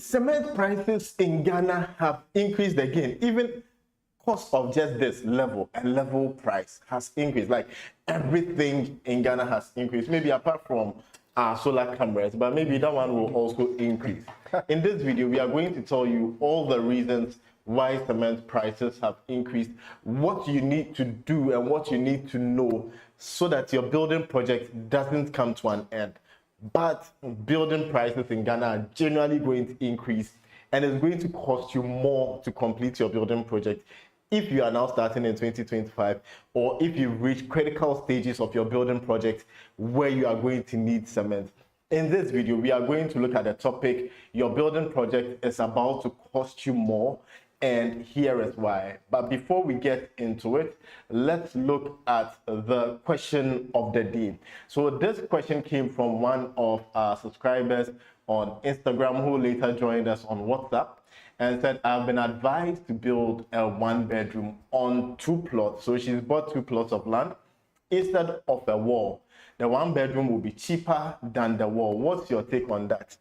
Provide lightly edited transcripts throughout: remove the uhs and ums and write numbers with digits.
cement prices in Ghana have increased again. Even cost of just this level and level price has increased. Like everything in Ghana has increased. Maybe apart from our solar cameras, but maybe that one will also increase. In this video, we are going to tell you all the reasons why cement prices have increased, what you need to do and what you need to know so that your building project doesn't come to an end. But building prices in Ghana are generally going to increase, and it's going to cost you more to complete your building project if you are now starting in 2025, or if you reach critical stages of your building project where you are going to need cement. In this video, we are going to look at the topic, your building project is about to cost you more, and here is why. But before we get into it, let's look at the question of the day. So this question came from one of our subscribers on Instagram who later joined us on WhatsApp and said, I've been advised to build a 1-bedroom on 2 plots. So she's bought 2 plots of land instead of a wall. The 1-bedroom will be cheaper than the wall. What's your take on that?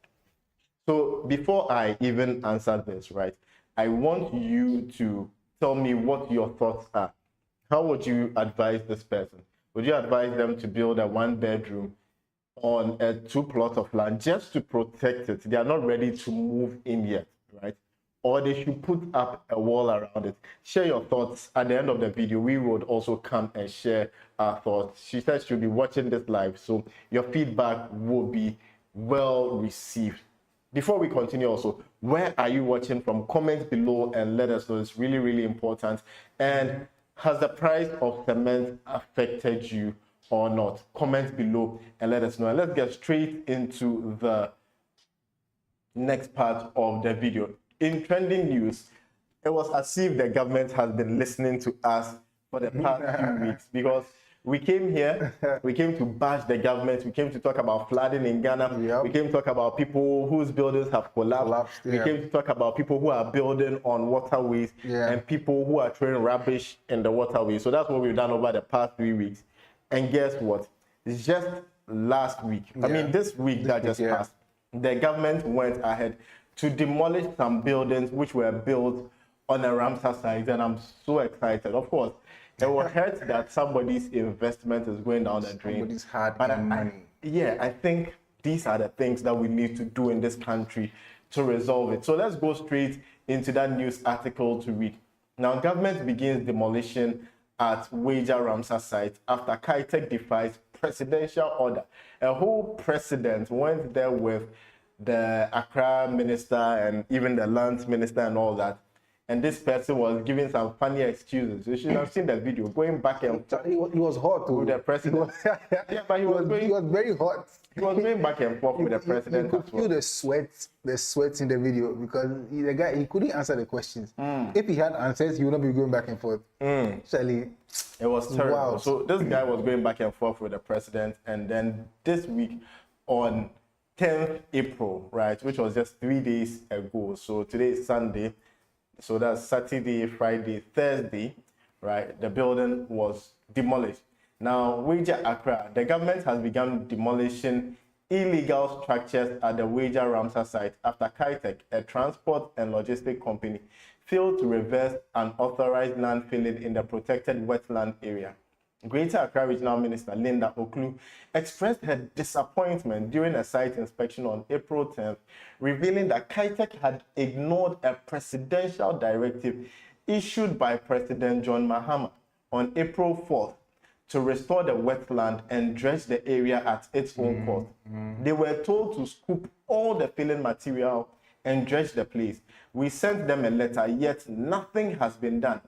So before I even answer this, right, I want you to tell me what your thoughts are. How would you advise this person? Would you advise them to build a 1-bedroom on a 2 plot of land just to protect it? They are not ready to move in yet, right? Or they should put up a wall around it. Share your thoughts. At the end of the video, we would also come and share our thoughts. She says she'll be watching this live, so your feedback will be well received. Before we continue also, where are you watching from? Comment below and let us know. It's really, really important. And has the price of cement affected you or not? Comment below and let us know. And let's get straight into the next part of the video. In trending news, it was as if the government has been listening to us for the past few weeks, because we came here, we came to bash the government, we came to talk about flooding in Ghana, we came to talk about people whose buildings have collapsed, we came to talk about people who are building on waterways, and people who are throwing rubbish in the waterways. So that's what we've done over the past 3 weeks. And guess what? It's just last week, I mean this week that just passed, the government went ahead to demolish some buildings which were built on a Ramsar site, and I'm so excited. Of course, it will hurt that somebody's investment is going down the drain. Somebody's hard money. I think these are the things that we need to do in this country to resolve it. So let's go straight into that news article to read. Now, government begins demolition at Wager Ramsar site after Kitech defies presidential order. A whole president went there with the Accra minister and even the lands minister and all that. And this person was giving some funny excuses. You should have seen the video, going back and forth. He was hot with the president. But he was very hot. He was going back and forth with the president. You could feel the sweat in the video, because the guy, he couldn't answer the questions. If he had answers, he would not be going back and forth. Actually, it was terrible. Wow. So this guy was going back and forth with the president, and then this week on 10th April, right, which was just 3 days ago. So today is Sunday. So that's Saturday, Friday, Thursday, right? The building was demolished. Now, Wager Accra, the government has begun demolishing illegal structures at the Wager Ramsar site after Kitech, a transport and logistic company, failed to reverse an authorized land filling in the protected wetland area. Greater Accra Regional Minister Linda Oklu expressed her disappointment during a site inspection on April 10th, revealing that Kitech had ignored a presidential directive issued by President John Mahama on April 4th to restore the wetland and dredge the area at its own cost. They were told to scoop all the filling material and dredge the place. We sent them a letter, yet nothing has been done.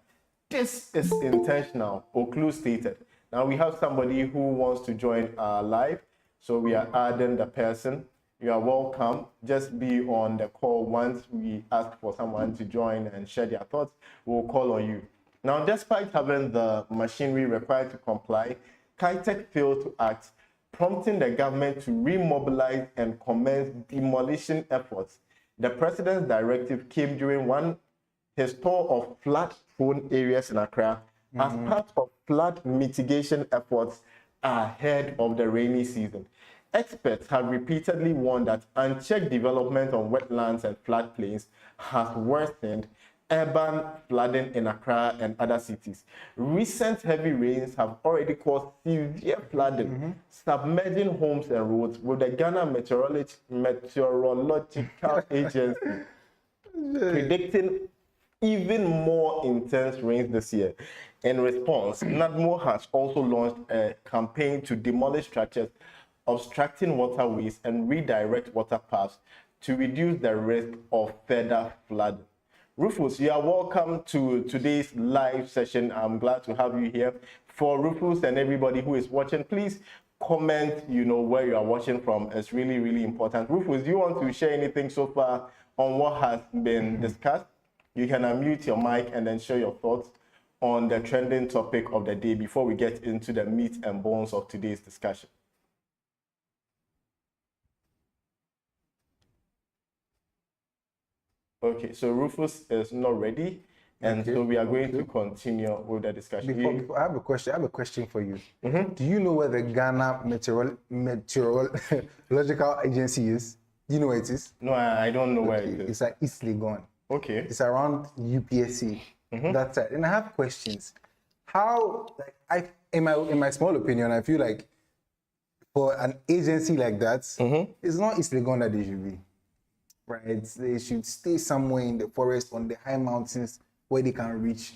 This is intentional, Oklu stated. Now we have somebody who wants to join our live, so we are adding the person. You are welcome. Just be on the call once we ask for someone to join and share their thoughts. We'll call on you. Now, despite having the machinery required to comply, Kitech failed to act, prompting the government to remobilize and commence demolition efforts. The president's directive came during his tour of flood-prone areas in Accra as part of flood mitigation efforts ahead of the rainy season. Experts have repeatedly warned that unchecked development on wetlands and floodplains has worsened urban flooding in Accra and other cities. Recent heavy rains have already caused severe flooding, submerging homes and roads, with the Ghana Meteorological Agency predicting even more intense rains this year. In response, NADMO has also launched a campaign to demolish structures obstructing waterways and redirect water paths to reduce the risk of further flooding. Rufus, you are welcome to today's live session. I'm glad to have you here. For Rufus and everybody who is watching, please comment, where you are watching from. It's really, really important. Rufus, do you want to share anything so far on what has been discussed? You can unmute your mic and then share your thoughts on the trending topic of the day before we get into the meat and bones of today's discussion. Okay, so Rufus is not ready, and so we are going to continue with the discussion. Before, I have a question for you. Do you know where the Ghana Meteorological Agency is? Do you know where it is? No, I don't know where it is. It's at East Legon. Okay. It's around UPSC. That's it. And I have questions. How, in my small opinion, I feel like for an agency like that, it's not East Legon that they should be. Right? They should stay somewhere in the forest on the high mountains where they can reach.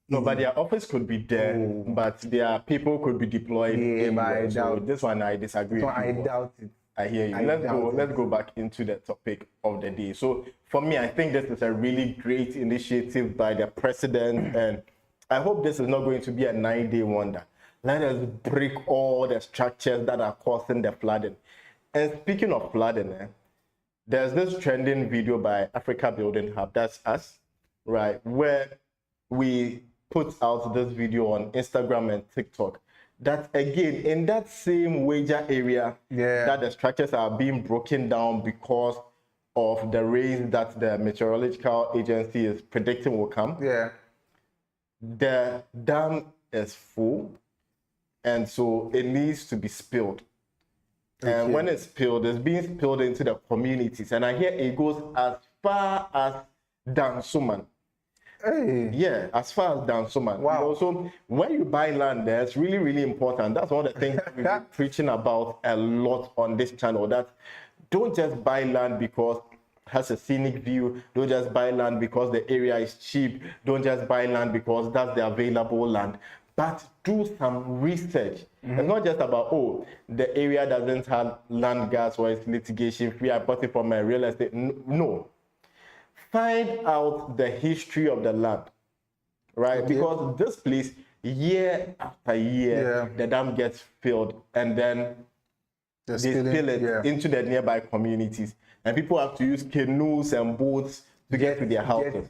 No, but their office could be there, but their people could be deployed. Yeah, but I so doubt. This one I disagree. So I doubt it. I hear you. Let's go back into the topic of the day. So for me, I think this is a really great initiative by the president, and I hope this is not going to be a 9-day wonder. Let us break all the structures that are causing the flooding. And speaking of flooding, there's this trending video by Africa Building Hub, that's us, right, where we put out this video on Instagram and TikTok. That again, in that same wager area, that the structures are being broken down because of the rains that the meteorological agency is predicting will come. Yeah. The dam is full, and so it needs to be spilled. And when it's spilled, it's being spilled into the communities. And I hear it goes as far as Dansuman. Hey. Yeah, as far as Dansuman. Wow. So when you buy land there, it's really, really important. That's one of the things we've been preaching about a lot on this channel. That don't just buy land because it has a scenic view. Don't just buy land because the area is cheap. Don't just buy land because that's the available land. But do some research. It's not just about, the area doesn't have land gas or it's litigation free. I bought it from my real estate. No. Find out the history of the land, right? Because this place, year after year, the dam gets filled, and then they spill it into the nearby communities. And people have to use canoes and boats to get to their houses.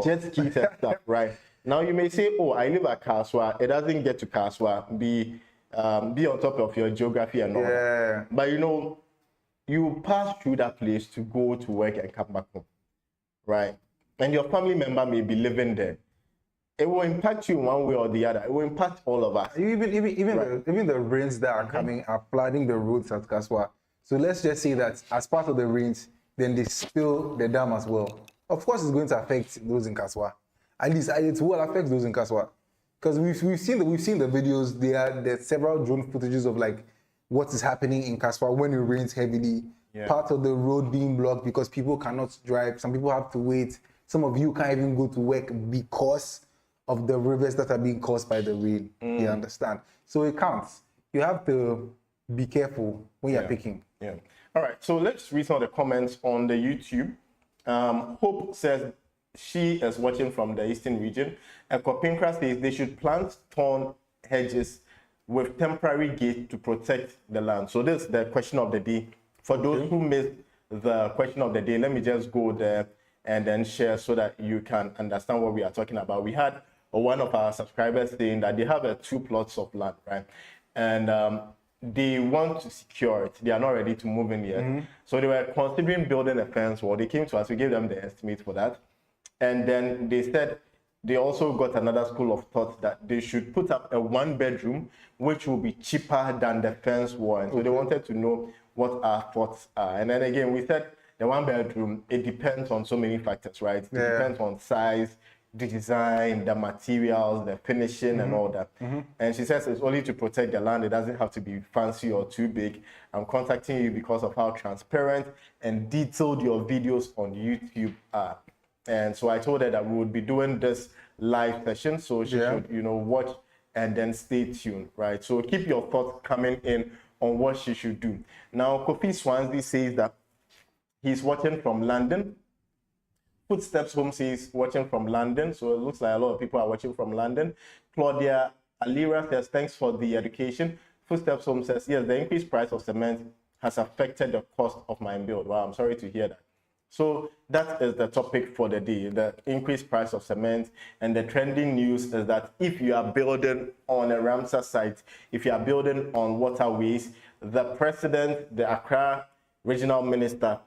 Jet skis and stuff, right? Now you may say, I live at Kaswa. It doesn't get to Kaswa. Be on top of your geography and all that. But you pass through that place to go to work and come back home, right? And your family member may be living there. It will impact you one way or the other. It will impact all of us. Even the rains that are coming are flooding the roads at Kaswa. So let's just say that as part of the rains, then they spill the dam as well. Of course, it's going to affect those in Kaswa. At least it will affect those in Kaswa, because we've seen the videos. There's several drone footages of what is happening in Kaswa when it rains heavily. Part of the road being blocked because people cannot drive. Some people have to wait. Some of you can't even go to work because of the rivers that are being caused by the rain. You understand? So it counts. You have to be careful when you're picking. Yeah. All right. So let's read some of the comments on the YouTube. Hope says she is watching from the eastern region. And Kopinkra says they should plant thorn hedges with temporary gates to protect the land. So this is the question of the day. For those who missed the question of the day, let me just go there and then share so that you can understand what we are talking about. We had one of our subscribers saying that they have 2 plots of land, right? And they want to secure it. They are not ready to move in yet. So they were considering building a fence wall. They came to us, we gave them the estimate for that. And then they said they also got another school of thought that they should put up a 1-bedroom, which will be cheaper than the fence one. So they wanted to know what our thoughts are. And then again, we said the 1-bedroom, it depends on so many factors, right? It depends on size, the design, the materials, the finishing, and all that. And she says it's only to protect the land. It doesn't have to be fancy or too big. I'm contacting you because of how transparent and detailed your videos on YouTube are. And so I told her that we would be doing this live session, so she should, watch and then stay tuned, right? So keep your thoughts coming in on what she should do. Now, Kofi Swansea says that he's watching from London. Footsteps Home says watching from London, so it looks like a lot of people are watching from London. Claudia Alira says, thanks for the education. Footsteps Home says, yes, the increased price of cement has affected the cost of my build. Wow, I'm sorry to hear that. So that is the topic for the day, the increased price of cement. And the trending news is that if you are building on a Ramsar site, if you are building on waterways, the president, the Accra regional minister,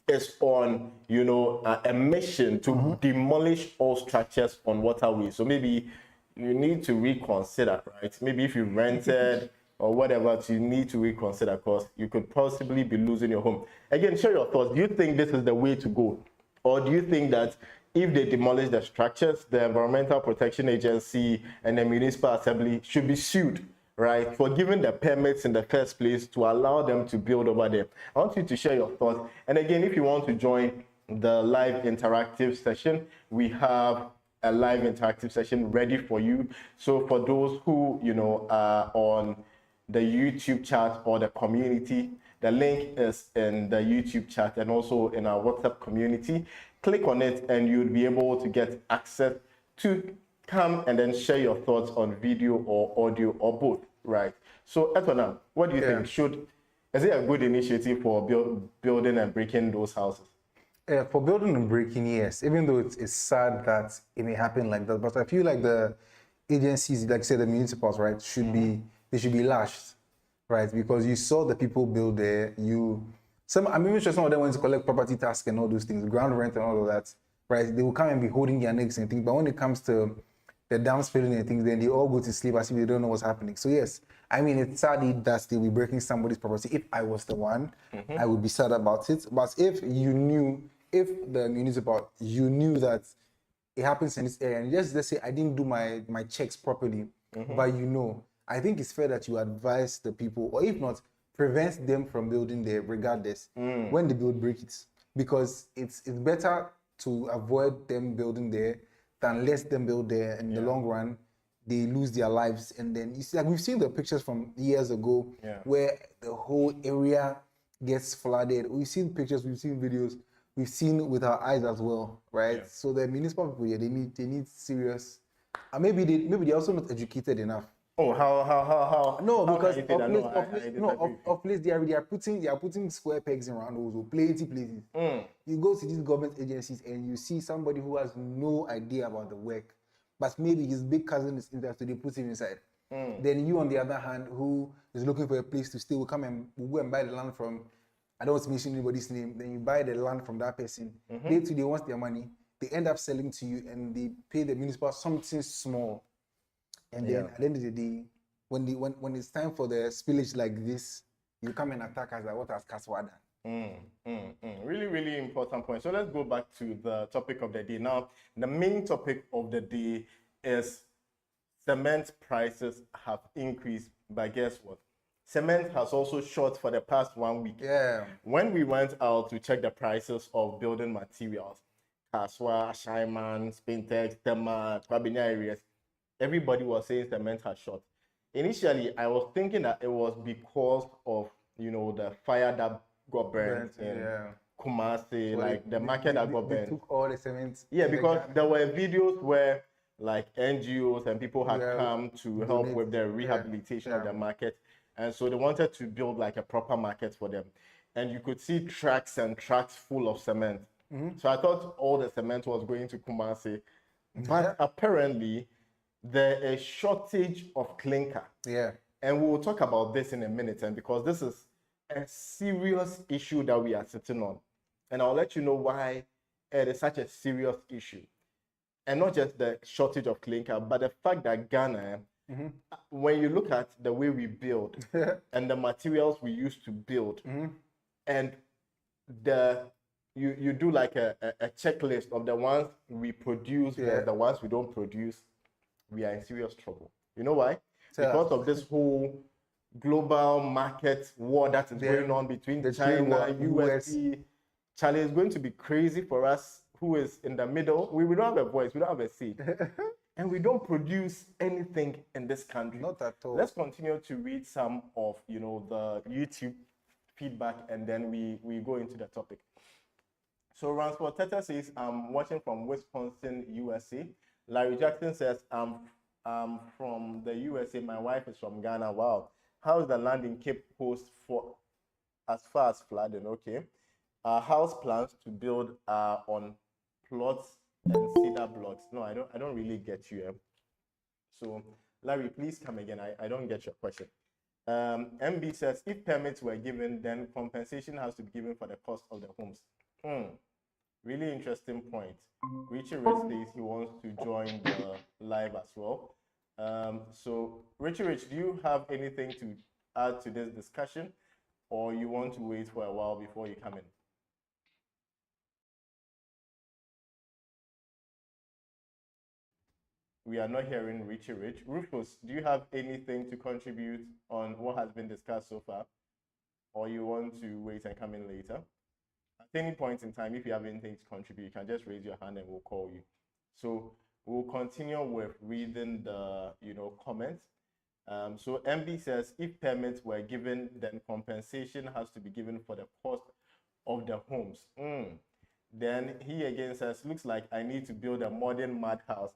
is on, a mission to demolish all structures on waterways. So maybe you need to reconsider, right? Maybe if you rented or whatever, you need to reconsider because you could possibly be losing your home. Again, share your thoughts. Do you think this is the way to go? Or do you think that if they demolish the structures, the Environmental Protection Agency and the Municipal Assembly should be sued, right, for giving the permits in the first place to allow them to build over there? I want you to share your thoughts. And again, if you want to join the live interactive session, we have a live interactive session ready for you. So for those who, are on the YouTube chat or the community, the link is in the YouTube chat and also in our WhatsApp community. Click on it and you'll be able to get access to come and then share your thoughts on video or audio or both, right? So Etona, what do you think? Is it a good initiative for building and breaking those houses? For building and breaking, yes. Even though it's sad that it may happen like that, but I feel like the agencies, like say the municipals, right, should be lashed, right? Because you saw the people build there. I'm even sure some of them went to collect property tax and all those things, ground rent and all of that, right? They will come and be holding their necks and things. But when it comes to the dams failing and things, then they all go to sleep as if they don't know what's happening. So yes, I mean, it's sad that they'll be breaking somebody's property. If I was the one, I would be sad about it. But if the municipal, you knew that it happens in this area, and just let's say I didn't do my checks properly, but I think it's fair that you advise the people, or if not, prevent them from building there regardless when they build, break it. Because it's better to avoid them building there than let them build there. In the long run, they lose their lives. And then you see, like we've seen the pictures from years ago where the whole area gets flooded. We've seen pictures, we've seen videos, we've seen with our eyes as well, right? So the municipal people here, they need serious. And maybe they're also not educated enough. Oh, how? No, because of place they are putting square pegs in round holes or plenty places. You go to these government agencies and you see somebody who has no idea about the work, but maybe his big cousin is interested, so they put him inside. Then you, on the other hand, who is looking for a place to stay, will go and buy the land from, I don't want to mention anybody's name, then you buy the land from that person. They want their money. They end up selling to you and they pay the municipal something small. And then at the end of the day, when it's time for the spillage like this, you come and attack us like what has Kaswa done? Really, really important point. So let's go back to the topic of the day. Now, the main topic of the day is cement prices have increased, but guess what? Cement has also shot for the past 1 week. When we went out to check the prices of building materials, Kaswa, Shaiman, Spintex, Tema, Kwabena areas, everybody was saying cement has shot. Initially, I was thinking that it was because of, the fire that got burned in Kumasi, so like the market that got burned. They took all the cement. Yeah, because there were videos where like NGOs and people had come to help with the rehabilitation of the market. And so they wanted to build like a proper market for them. And you could see trucks and trucks full of cement. So I thought all the cement was going to Kumasi. But apparently, there is shortage of clinker. And we will talk about this in a minute, and because this is a serious issue that we are sitting on. And I'll let you know why it is such a serious issue. and not just the shortage of clinker, but the fact that Ghana, when you look at the way we build and the materials we use to build, and you do like a checklist of the ones we produce versus the ones we don't produce, we are in serious trouble. You know why? Because of this whole global market war that is going on between China, US. Charlie, is going to be crazy for us who is in the middle. We don't have a voice, we don't have a seat. And we don't produce anything in this country. Not at all. Let's continue to read some of the YouTube feedback, and then we go into the topic. So Ransford Teta says, I'm watching from Wisconsin, USA. Larry Jackson says, I'm from the USA. My wife is from Ghana. Wow. How is the land in Cape Coast for as far as flooding? Okay. House plans to build on plots and cedar blocks. No, I don't really get you. So Larry, please come again. I don't get your question. MB says, if permits were given, then compensation has to be given for the cost of the homes. Really interesting point. Richie Rich says he wants to join the live as well. So Richie Rich, do you have anything to add to this discussion, or you want to wait for a while before you come in? We are not hearing Richie Rich. Rufus, do you have anything to contribute on what has been discussed so far? Or you want to wait and come in later? At any point in time, if you have anything to contribute, you can just raise your hand and we'll call you. So we'll continue with reading the comments. So MB says, if permits were given, then compensation has to be given for the cost of the homes. Then he again says, looks like I need to build a modern madhouse.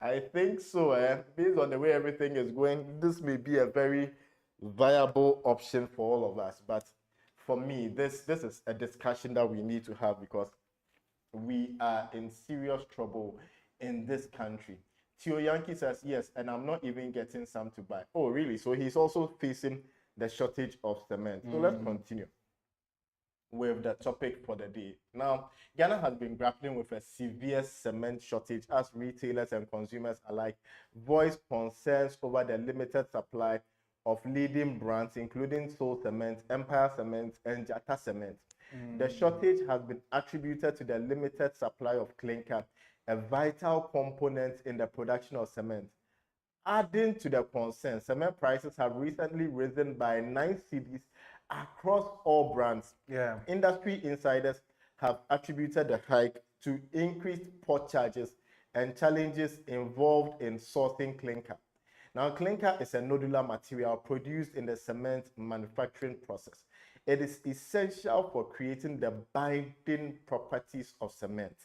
I think so. Based on the way everything is going, this may be a very viable option for all of us. But for me, this is a discussion that we need to have, because we are in serious trouble in this country. Tio Yankee says, yes, and I'm not even getting some to buy. Oh, really? So he's also facing the shortage of cement. So let's continue with the topic for the day. Now, Ghana has been grappling with a severe cement shortage as retailers and consumers alike voice concerns over the limited supply of leading brands, including Soul Cement, Empire Cement, and Jata Cement. The shortage has been attributed to the limited supply of clinker, a vital component in the production of cement. Adding to the concern, cement prices have recently risen by 9 cedis across all brands. Industry insiders have attributed the hike to increased port charges and challenges involved in sourcing clinker. Now, clinker is a nodular material produced in the cement manufacturing process. It is essential for creating the binding properties of cement.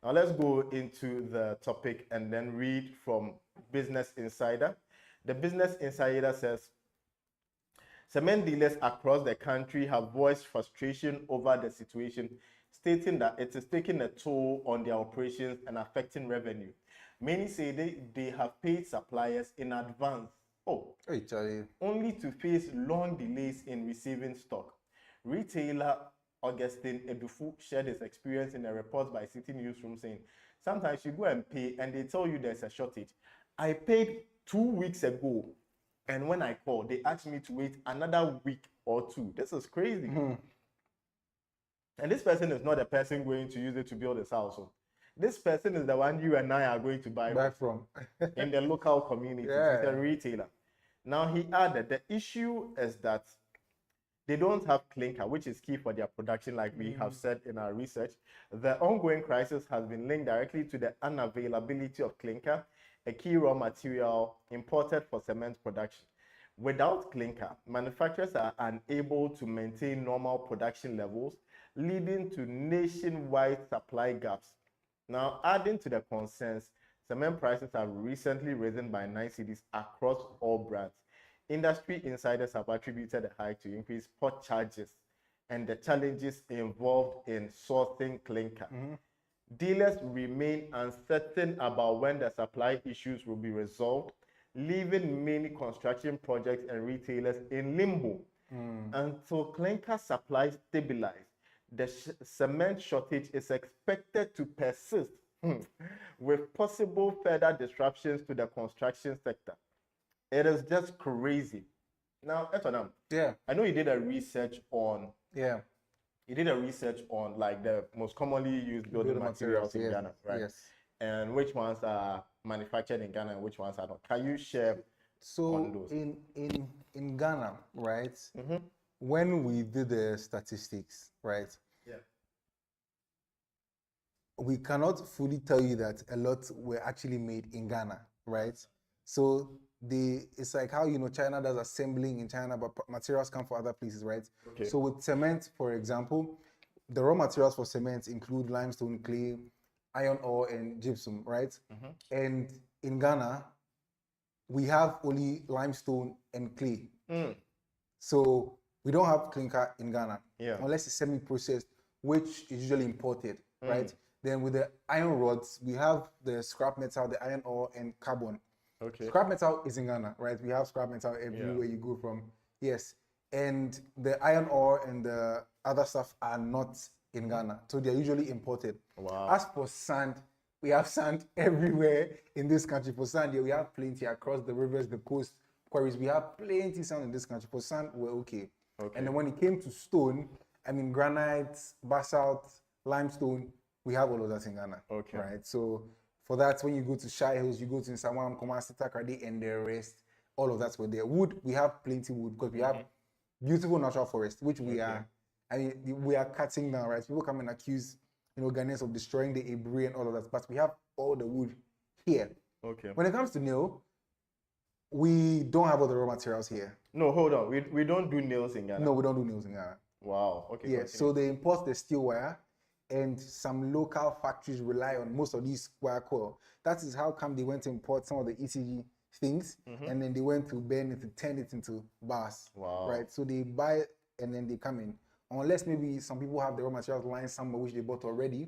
Now, let's go into the topic and then read from Business Insider. The Business Insider says, cement dealers across the country have voiced frustration over the situation, stating that it is taking a toll on their operations and affecting revenue. Many say they have paid suppliers in advance, only to face long delays in receiving stock. Retailer Augustine Edufu shared his experience in a report by City Newsroom, saying, sometimes you go and pay and they tell you there's a shortage. I paid 2 weeks ago, and when I called, they asked me to wait another week or two. This is crazy. And this person is not a person going to use it to build his house. This person is the one you and I are going to buy from in the local community. He's a retailer. Now, he added, the issue is that they don't have clinker, which is key for their production, like we have said in our research. The ongoing crisis has been linked directly to the unavailability of clinker, a key raw material imported for cement production. Without clinker, manufacturers are unable to maintain normal production levels, leading to nationwide supply gaps. Now, adding to the concerns, cement prices have recently risen by 9 cedis across all brands. Industry insiders have attributed the hike to increased port charges and the challenges involved in sourcing clinker. Dealers remain uncertain about when the supply issues will be resolved, leaving many construction projects and retailers in limbo. Until clinker supply stabilizes, the cement shortage is expected to persist with possible further disruptions to the construction sector. It is just crazy. Now, Etonam, Yeah. I know you did a research on Yeah. like the most commonly used building materials in yes, Ghana, right? Yes. And which ones are manufactured in Ghana and which ones are not. Can you share on So those? in Ghana, right? Mm-hmm. When we did the statistics, right? Yeah. We cannot fully tell you that a lot were actually made in Ghana, right? So it's like how China does assembling in China, but materials come from other places, right? Okay. So with cement, for example, the raw materials for cement include limestone, clay, iron ore, and gypsum, right? Mm-hmm. And in Ghana, we have only limestone and clay. So we don't have clinker in Ghana, unless it's semi-processed, which is usually imported, right? Then with the iron rods, we have the scrap metal, the iron ore, and carbon. Okay. Scrap metal is in Ghana, right? We have scrap metal everywhere you go from. Yes. And the iron ore and the other stuff are not in Ghana. So they're usually imported. Wow. As for sand, we have sand everywhere in this country. For sand, we have plenty across the rivers, the coast, quarries. We have plenty sand in this country. For sand, we're okay. And then when it came to stone, granite, basalt, limestone, we have all of that in Ghana. Okay. Right? So for that, when you go to Shire Hills, you go to Nsawam, Kumasi, Takrady, and the rest, all of that's were there. Wood, we have plenty wood because we have beautiful natural forest, which we are, we are cutting down, right? People come and accuse, Ghanaians of destroying the Eiiiii and all of that, but we have all the wood here. Okay. When it comes to nail, we don't have all the raw materials here. No, hold on. We don't do nails in Ghana. No, we don't do nails in Ghana. Wow. Okay. Yeah, so they import the steel wire, and some local factories rely on most of these wire coil. That is how come they went to import some of the ECG things, and then they went to bend it, to turn it into bars. Wow. Right? So they buy and then they come in. Unless maybe some people have the raw materials lying somewhere which they bought already,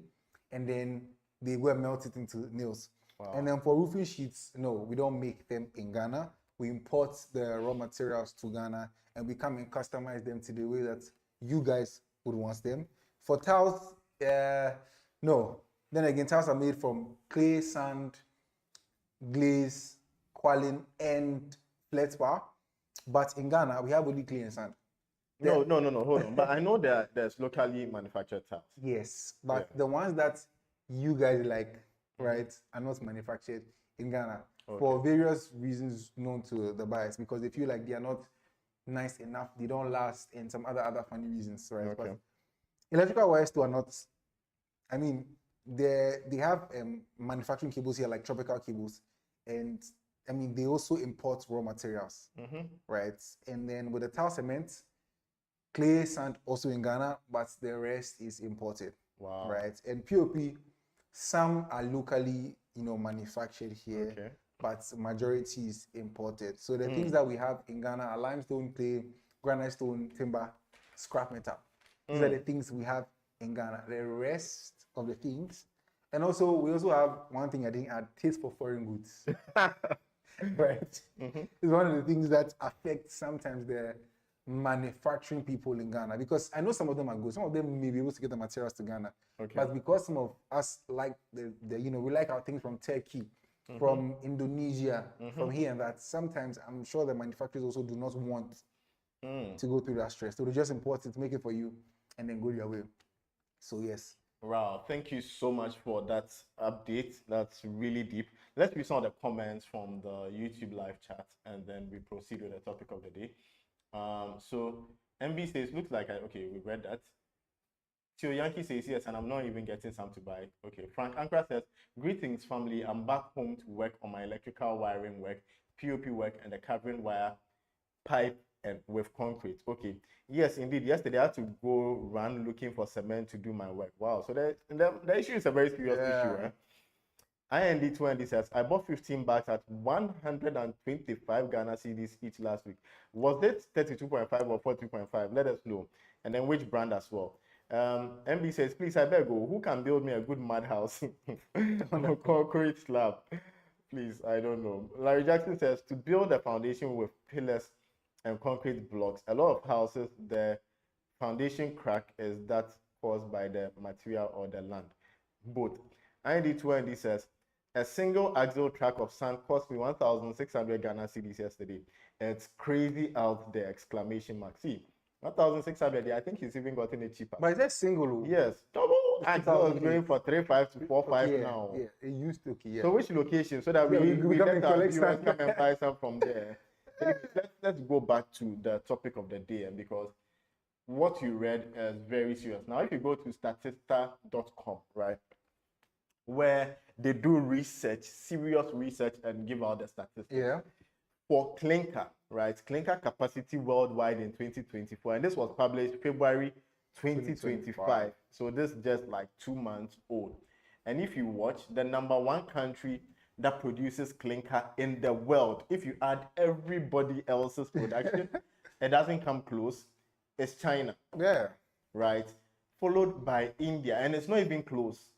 and then they go and melt it into nails. Wow. And then for roofing sheets, no, we don't make them in Ghana. We import the raw materials to Ghana, and we come and customize them to the way that you guys would want them. For tiles, no. Then again, tiles are made from clay, sand, glaze, qualin, and feldspar. But in Ghana, we have only clay and sand. No, hold on. But I know that there's locally manufactured tiles. Yes, but the ones that you guys like, right, are not manufactured in Ghana for various reasons known to the buyers, because they feel like they are not nice enough, they don't last, and some other funny reasons, right? But electrical wires too are not. They have manufacturing cables here, like tropical cables, and they also import raw materials, right? And then with the tile cement, clay, sand also in Ghana, but the rest is imported. Wow. Right? And POP, some are locally, manufactured here, but majority is imported. So the things that we have in Ghana are limestone, clay, granite stone, timber, scrap metal. These are the things we have in Ghana. The rest of the things, and also we also have one thing I didn't add: taste for foreign goods. Right? It's one of the things that affects sometimes the manufacturing people in Ghana, because I know some of them are good. Some of them may be able to get the materials to Ghana, but because some of us like we like our things from Turkey, from Indonesia, from here and that. Sometimes I'm sure the manufacturers also do not want to go through that stress, so they just import it, make it for you, and then go their way. So yes. Wow, thank you so much for that update. That's really deep. Let's read some of the comments from the YouTube live chat, and then we proceed with the topic of the day. So MB says, looks like we read that. Tio Yankee says, yes, and I'm not even getting some to buy. Okay. Frank Ankra says, greetings, family. I'm back home to work on my electrical wiring work, POP work, and the covering wire, pipe, and with concrete. Okay. Yes, indeed. Yesterday I had to go run looking for cement to do my work. Wow. So the issue is a very serious issue. Eh? IND20 says, I bought 15 bags at 125 Ghana cedis each last week. Was it 32.5 or 42.5? Let us know. And then which brand as well. MB says, please, I beg you, who can build me a good mud house on a concrete slab? Please, I don't know. Larry Jackson says, to build a foundation with pillars and concrete blocks, a lot of houses, the foundation crack is that caused by the material or the land? Both. ID2ND says, a single axle track of sand cost me 1,600 Ghana cedis yesterday. It's crazy out there! Exclamation mark. See, 1,600. I think he's even gotten it cheaper. But is that single? Yes, double axle is going for 3.5 to 4.5 now. Yeah, it used to. Yeah. So which location? So that Yeah, we come let and our collect viewers some. come and buy some from there. Anyways, let's go back to the topic of the day, because what you read is very serious. Now, if you go to statista.com, right, where they do research, serious research, and give out the statistics. Yeah. For clinker, right? Clinker capacity worldwide in 2024, and this was published February 2025. So this is just like 2 months old. And if you watch, the number one country that produces clinker in the world, if you add everybody else's production, it doesn't come close. It's China. Yeah. Right? Followed by India, and it's not even close.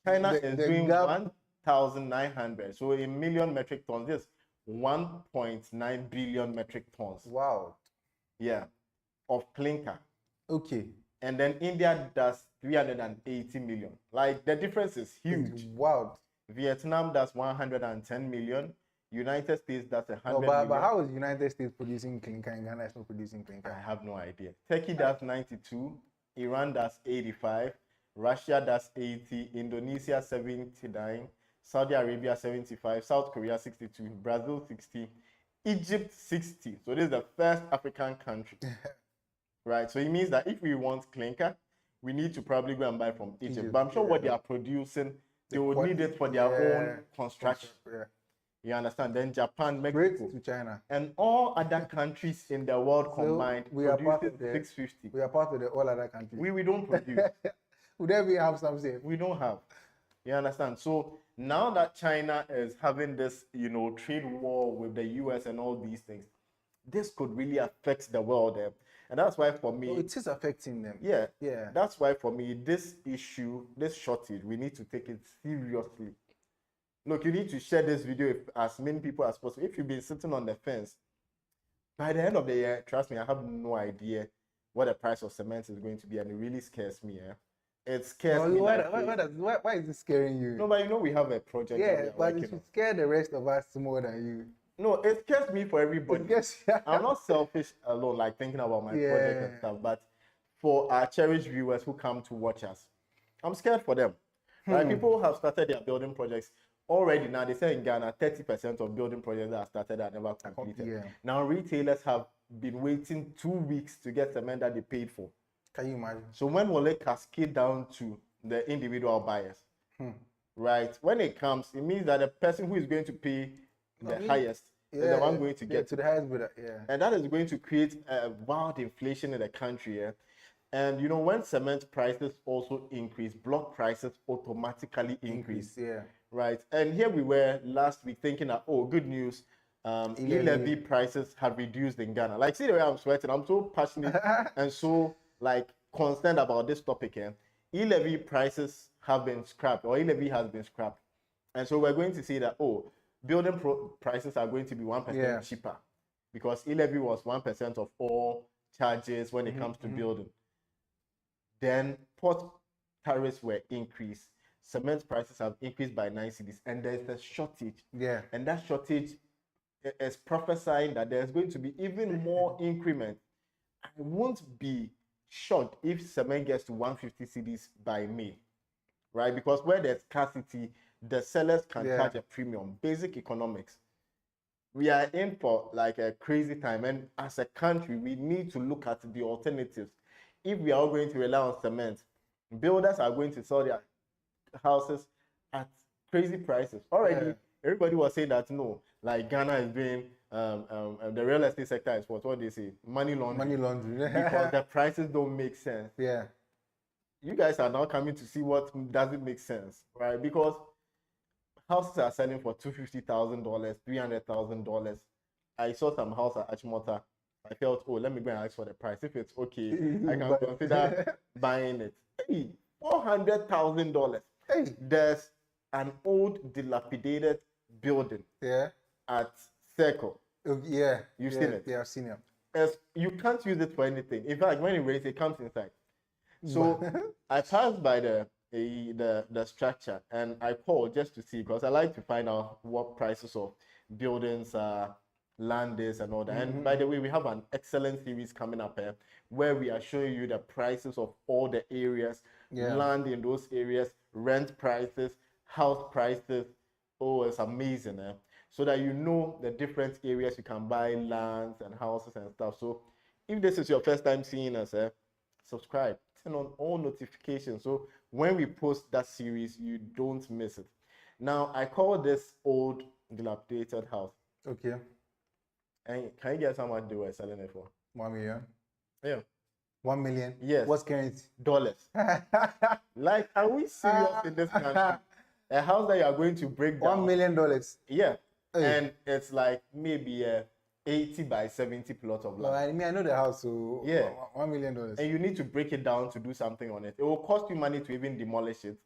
China is the doing gap- 1,900. So a million metric tons. This 1.9 billion metric tons. Wow. Yeah, of clinker. Okay. And then India does 380 million. Like the difference is huge. Wow. Vietnam does 110 million. United States does 100 No, million. but how is United States producing clinker and Ghana is not producing clinker? I have no idea. Turkey does 92. Iran does 85. Russia does 80. Indonesia 79. Saudi Arabia 75. South Korea 62. Brazil 60. Egypt 60. So this is the first African country. Right? So it means that if we want clinker, we need to probably go and buy from Egypt. But I'm sure what they are producing, they would need it for their own construction. Yeah. You understand? Then Japan, Great Mexico, to China. and all other countries in the world So combined we are part produces of the 650. We are part of the all other countries. We don't produce. Would there be have some say? We don't have. You understand? So now that China is having this, trade war with the US and all these things, this could really affect the world. And that's why for me, It is affecting them. yeah, Yeah. that's why for me, this issue, this shortage, we need to take it seriously. Look, you need to share this video with as many people as possible. If you've been sitting on the fence, by the end of the year, trust me, I have no idea what the price of cement is going to be, and it really scares me. It scares me. Why is it scaring you? No, but we have a project. that we Yeah, are but working it should on. scare the rest of us more than you. No, it scares me for everybody. Yes. I'm not selfish alone, like thinking about my project and Yeah. stuff, but for our cherished viewers who come to watch us, I'm scared for them. Right? People have started their building projects already. Now they say in Ghana, 30% of building projects that are started are never completed. Yeah. Now retailers have been waiting 2 weeks to get cement that they paid for. Can you imagine? So when will it cascade down to the individual buyers? Right? When it comes, it means that the person who is going to pay the highest is the one going to get to the highest bidder. Yeah. and that is going to create a wild inflation in the country. Yeah? And when cement prices also increase, block prices automatically increase. Yeah. Right? And here we were last week thinking that, oh, good news, e-levy prices have reduced in Ghana. Like, see the way I'm sweating. I'm so passionate and so, concerned about this topic. E-levy prices have been scrapped, or e-levy has been scrapped. And so we're going to see that, oh, building prices are going to be 1% cheaper, because e-levy was 1% of all charges when it comes to building. Then port tariffs were increased. Cement prices have increased by 9 cedis, and there's a shortage. Yeah. And that shortage is prophesying that there's going to be even more increment. I won't be shocked if cement gets to 150 cedis by May, right? Because where there's scarcity, the sellers can charge a premium. Basic economics. We are in for a crazy time, and as a country, we need to look at the alternatives. If we are all going to rely on cement, builders are going to sell their houses at crazy prices. Already, everybody was saying that no, Ghana is doing the real estate sector is what they say, money laundering. Money laundering. Because the prices don't make sense. Yeah. You guys are now coming to see what doesn't make sense, right? Because houses are selling for $250,000, $300,000. I saw some house at Achimota. I felt, oh, let me go and ask for the price. If it's okay, I can consider buying it. Hey, $400,000. Hey. There's an old dilapidated building at Circle. Yeah. You've seen it? Yeah, I've seen it. You can't use it for anything. In fact, when it rains, it comes inside. So I passed by the structure and I called just to see because I like to find out what prices of buildings are, land is, and all that. And by the way, we have an excellent series coming up here where we are showing you the prices of all the areas, land in those areas, rent prices, house prices. Oh, it's amazing, eh? So that you know the different areas you can buy lands and houses and stuff. So if this is your first time seeing us, subscribe, turn on all notifications. So when we post that series, you don't miss it. Now, I call this old dilapidated house. Okay. And can you guess how much they were selling it for? 1 million. Yeah. 1 million? Yes. What's current? Dollars. Like, are we serious in this country? A house that you are going to break down. $1 million. Yeah. Hey. And it's like maybe a 80 by 70 plot of land. Well, I mean, I know the house, so yeah. $1 million. And you need to break it down to do something on it. It will cost you money to even demolish it.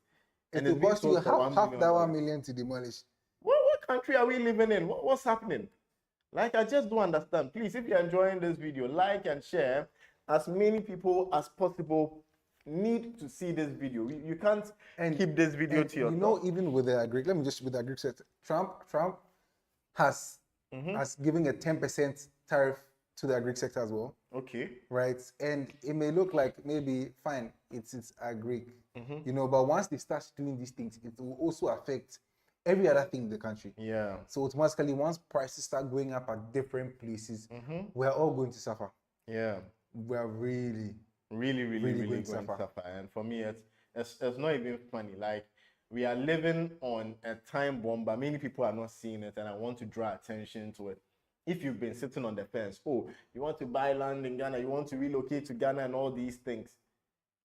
It will cost you half that $1 million to demolish. What country are we living in? What's happening? Like, I just don't understand. Please, if you're enjoying this video, like and share. As many people as possible need to see this video. You can't keep this video to yourself. You know, even with the agri, let me just with the agri sector, Trump has given a 10% tariff to the agri sector as well. Okay. Right, and it may look like maybe fine, it's agri, you know, but once they start doing these things, it will also affect every other thing in the country. Yeah. So automatically, once prices start going up at different places, we're all going to suffer. Yeah. We're really going to suffer. And for me, it's not even funny. Like, we are living on a time bomb, but many people are not seeing it, and I want to draw attention to it. If you've been sitting on the fence, oh, you want to buy land in Ghana, you want to relocate to Ghana and all these things,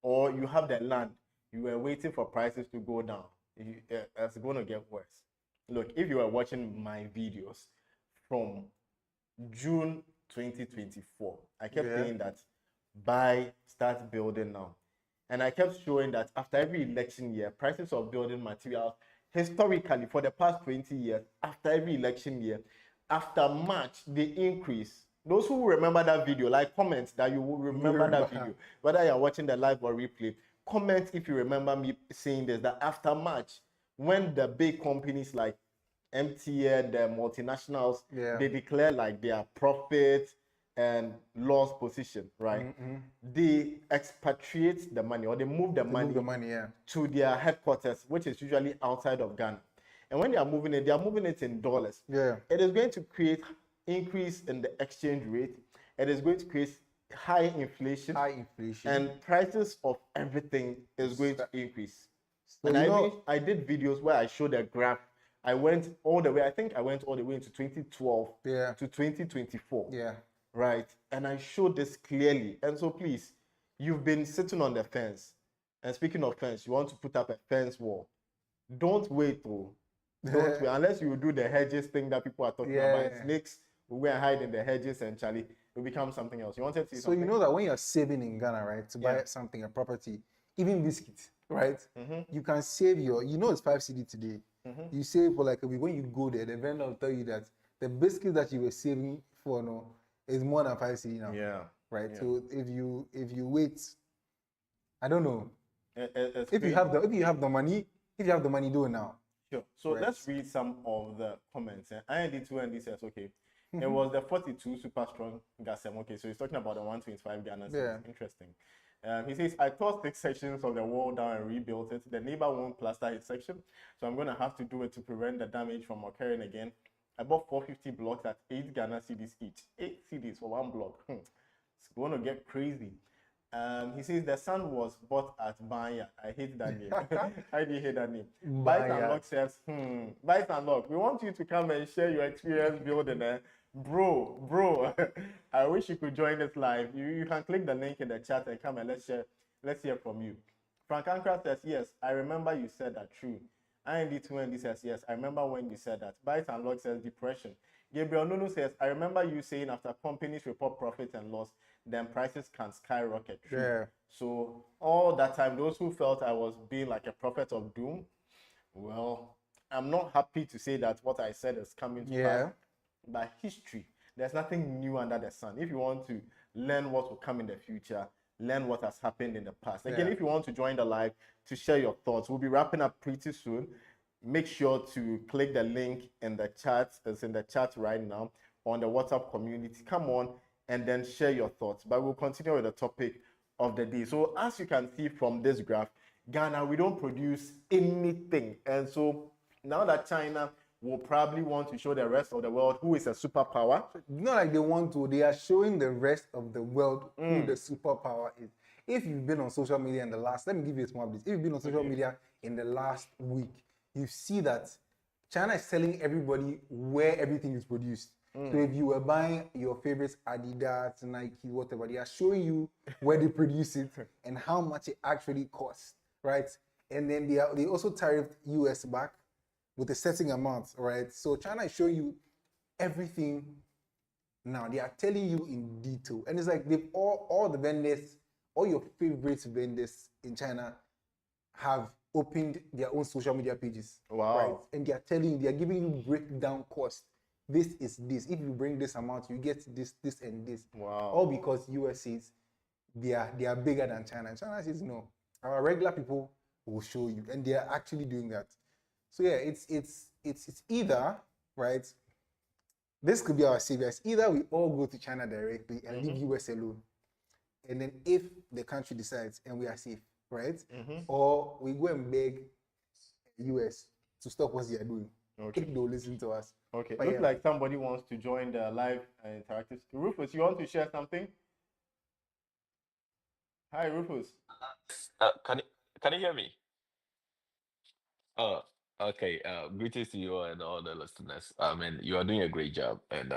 or you have the land, you were waiting for prices to go down, it's going to get worse. Look, if you are watching my videos from June 2024, I kept saying that start building now. And I kept showing that after every election year, prices of building materials, historically, for the past 20 years, after every election year, after March, they increase. Those who remember that video, like, comment that you will remember that video. Whether you're watching the live or replay, comment if you remember me saying this, that after March, when the big companies like MTN, the multinationals, they declare like their profit and loss position, right? They expatriate the money, or they move the money to their headquarters, which is usually outside of Ghana. And when they are moving it in dollars. Yeah. It is going to create increase in the exchange rate. It is going to create high inflation. And prices of everything is going to increase. So and I did videos where I showed a graph. I went all the way, I think I went all the way into 2012 to 2024. Yeah. Right. And I showed this clearly. And so please, you've been sitting on the fence. And speaking of fence, you want to put up a fence wall. Don't wait, though. Don't wait. Unless you do the hedges thing that people are talking about. Snakes will go and hide in the hedges, and Charlie, it will become something else. You wanted to say something? So you know that when you're saving in Ghana, right, to buy something, a property, even biscuits, right, you can save it's 5 cedi today. You save for like a week. When you go there, the vendor will tell you that the biscuits that you were saving for is more than 5 cedi now. Yeah. Right. Yeah. So if you wait, I don't know. If you have the money, do it now. Sure. So let's read some of the comments. Eiiiii says, okay, it was the 42 super strong Gasem. Okay, so he's talking about the 125 Ghana. Yeah. Interesting. He says, I tore 6 sections of the wall down and rebuilt it. The neighbor won't plaster his section, so I'm going to have to do it to prevent the damage from occurring again. I bought 450 blocks at 8 Ghana cedis each. 8 cedis for 1 block. It's going to get crazy. He says the son was bought at Banya. I hate that name. I do hate that name. Bites and Lock says, Bites and Lock, we want you to come and share your experience building Bro, I wish you could join us live. You can click the link in the chat and come and let's hear from you. Frank Ankra says, yes, I remember you said that. True. Eiiiii says, yes, I remember when you said that. Bites and Lock says, depression. Gabriel Nunu says, I remember you saying after companies report profit and loss, then prices can skyrocket. True. Yeah. So all that time, those who felt I was being like a prophet of doom, well, I'm not happy to say that what I said is coming to pass. But history, there's nothing new under the sun. If you want to learn what will come in the future, learn what has happened in the past. Again, Yeah. if you want to join the live to share your thoughts, we'll be wrapping up pretty soon. Make sure to click the link in the chat. It's in the chat right now on the WhatsApp community. Come on and then share your thoughts. But we'll continue with the topic of the day. So as you can see from this graph, Ghana, we don't produce anything. And so now that China will probably want to show the rest of the world who is a superpower. Not like they want to, they are showing the rest of the world who the superpower is. If you've been on social media in the last, let me give you a small bit. If you've been on social media in the last week, you see that China is telling everybody where everything is produced. So if you were buying your favorites, Adidas, Nike, whatever, they are showing you where they produce it and how much it actually costs, right? And then they also tariffed US back with a certain amount, right? So China is showing you everything now. They are telling you in detail. And it's like they've all the vendors, all your favorite vendors in China have opened their own social media pages. Wow. Right? And they are telling you, they are giving you breakdown cost. This is this. If you bring this amount, you get this, this, and this. Wow. All because US says they are bigger than China. And China says no. Our regular people will show you. And they are actually doing that. So yeah, it's either, right? This could be our savior. It's either we all go to China directly and leave US alone. And then if the country decides and we are safe, right? Or we go and beg US to stop what they are doing. Okay. If they'll listen to us. Okay. But Looks yeah. like somebody wants to join the live interactive. Rufus, you want to share something? Hi, Rufus. Can you hear me? Oh, okay. Greetings to you and all the listeners. I mean, you are doing a great job, and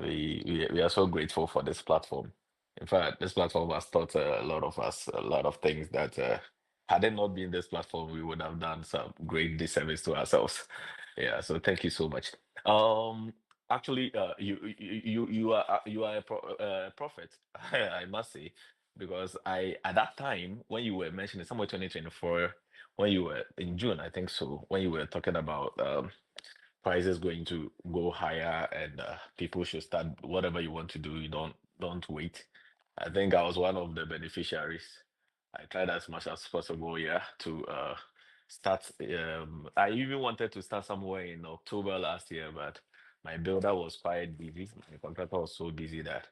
we are so grateful for this platform. In fact, this platform has taught a lot of us a lot of things that had it not been this platform, we would have done some great disservice to ourselves. Yeah. So thank you so much. Um, Actually, you are a prophet, I must say, because I at that time when you were mentioning somewhere 2024, when you were in June, I think so, when you were talking about prices going to go higher and people should start whatever you want to do, you don't wait. I think I was one of the beneficiaries. I tried as much as possible, yeah, to start. I even wanted to start somewhere in October last year, but my builder was quite busy. My contractor was so busy that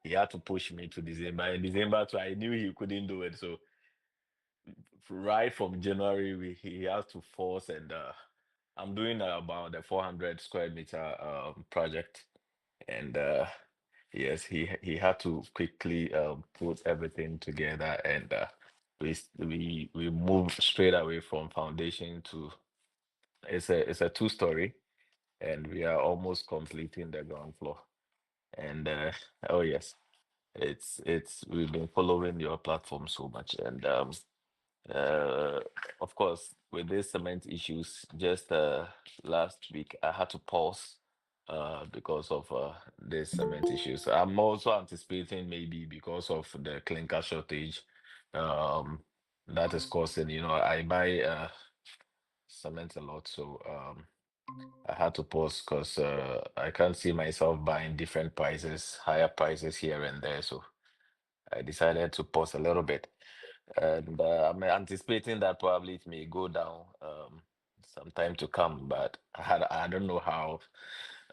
he had to push me to December. In December, too, I knew he couldn't do it. So right from January, he has to force, and I'm doing about the 400 square meter project, and yes, he had to quickly put everything together, and we moved straight away from foundation to it's a two-story, and we are almost completing the ground floor, and oh yes, it's we've been following your platform so much, and uh, of course, with these cement issues, just last week I had to pause because of these cement issues. I'm also anticipating maybe because of the clinker shortage um, that is causing, I buy cement a lot, so I had to pause because I can't see myself buying different prices, higher prices here and there. So I decided to pause a little bit, and I'm anticipating that probably it may go down some time to come, but I don't know how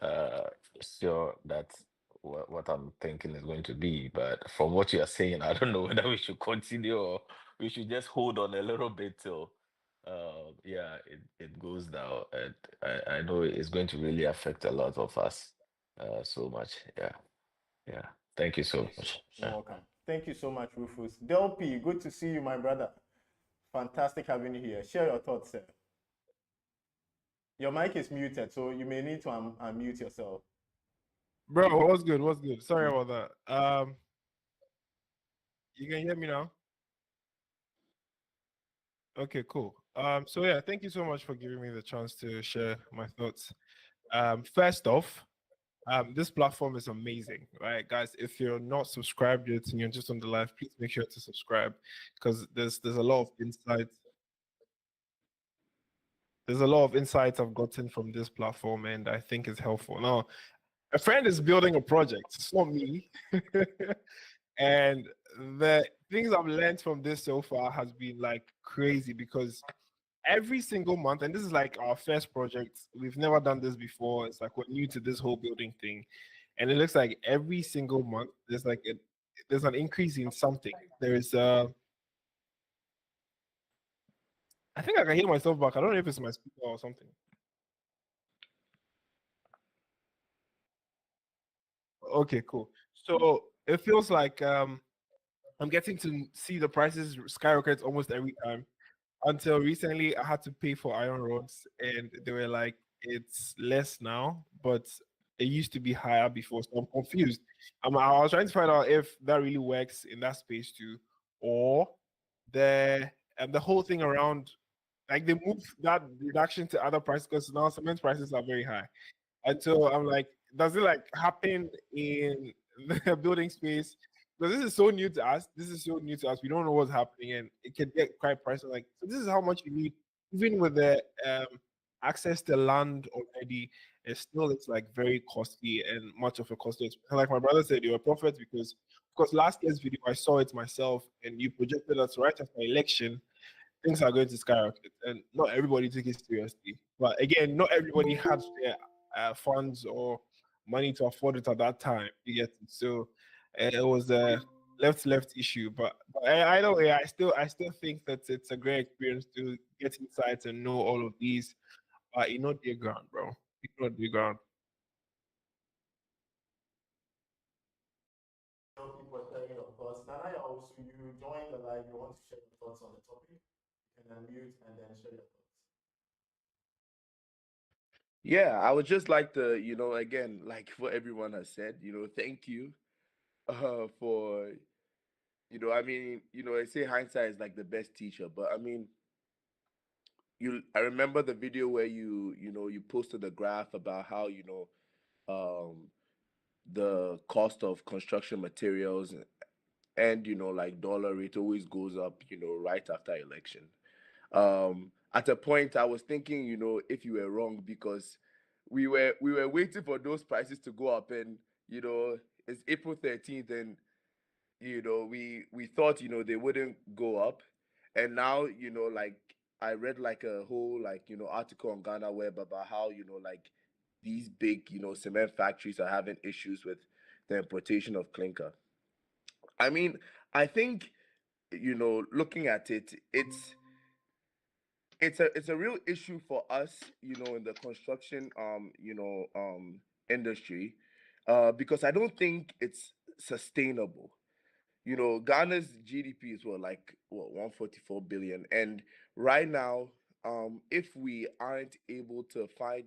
uh, sure that what I'm thinking is going to be. But from what you are saying, I don't know whether we should continue or we should just hold on a little bit till yeah, it goes down, and I know it's going to really affect a lot of us so much. Yeah, yeah. Thank you so much. You're Yeah. welcome. Thank you so much, Rufus. Del P, good to see you, my brother. Fantastic having you here. Share your thoughts, sir. Your mic is muted, so you may need to unmute yourself. Bro, what's good? What's good? Sorry about that. You can hear me now? Okay, cool. So yeah, thank you so much for giving me the chance to share my thoughts. First off, this platform is amazing, right, guys? If you're not subscribed yet and you're just on the live, please make sure to subscribe because there's a lot of insights. There's a lot of insights I've gotten from this platform, and I think it's helpful. Now, a friend is building a project. It's not me. And the things I've learned from this so far has been like crazy because every single month, and this is like our first project, we've never done this before. It's like we're new to this whole building thing, and it looks like every single month there's an increase in something. There's I think I can hear myself back. I don't know if it's my speaker or something. Okay, cool. So it feels like I'm getting to see the prices skyrocket almost every time. Until recently, I had to pay for iron rods, and they were like, it's less now, but it used to be higher before. So I'm confused. I was trying to find out if that really works in that space too, or the whole thing around, like they move that reduction to other prices because now cement prices are very high. And so I'm like, does it like happen in the building space? Because this is so new to us. This is so new to us. We don't know what's happening, and it can get quite pricey. Like, so this is how much you need, even with the access to land already. It's like very costly and much of a costly. Like my brother said, you were a prophet because, of course, last year's video I saw it myself, and you projected us right after election things are going to skyrocket, and not everybody took it seriously. But again, not everybody had their funds or money to afford it at that time. You get it? So it was a left issue. But either way, I still think that it's a great experience to get insights and know all of these. But the ground, bro. The ground. People are sharing your thoughts. Nana, also you joined the live. You want to share your thoughts on the topic? You can unmute and then share your thoughts. Yeah, I would just like to, again, like what everyone has said, thank you for, I mean, I say hindsight is like the best teacher, but I mean, I remember the video where you posted a graph about how, um, the cost of construction materials and, like dollar rate always goes up, right after election. At a point I was thinking, if you were wrong because we were waiting for those prices to go up, and it's April 13th, and we thought they wouldn't go up, and now like I read like a whole like article on Ghana Web about how like these big cement factories are having issues with the importation of clinker. I mean, I think looking at it, it's a real issue for us, in the construction industry, because I don't think it's sustainable. Ghana's GDP is like 144 billion, and right now, if we aren't able to find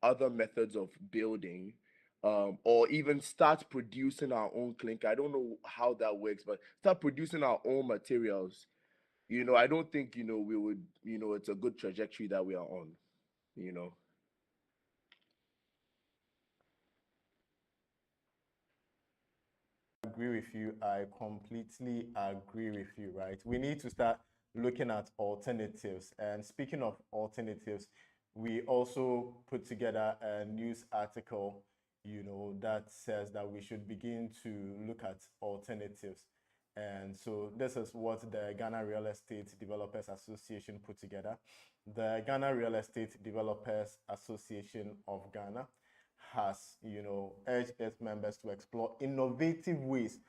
other methods of building, or even start producing our own clinker, I don't know how that works, but start producing our own materials, I don't think, we would, it's a good trajectory that we are on, you know. Agree with you. I completely agree with you, right? We need to start looking at alternatives. And speaking of alternatives, we also put together a news article, that says that we should begin to look at alternatives. And so this is what the Ghana Real Estate Developers Association put together. The Ghana Real Estate Developers Association of Ghana has, urged its members to explore innovative ways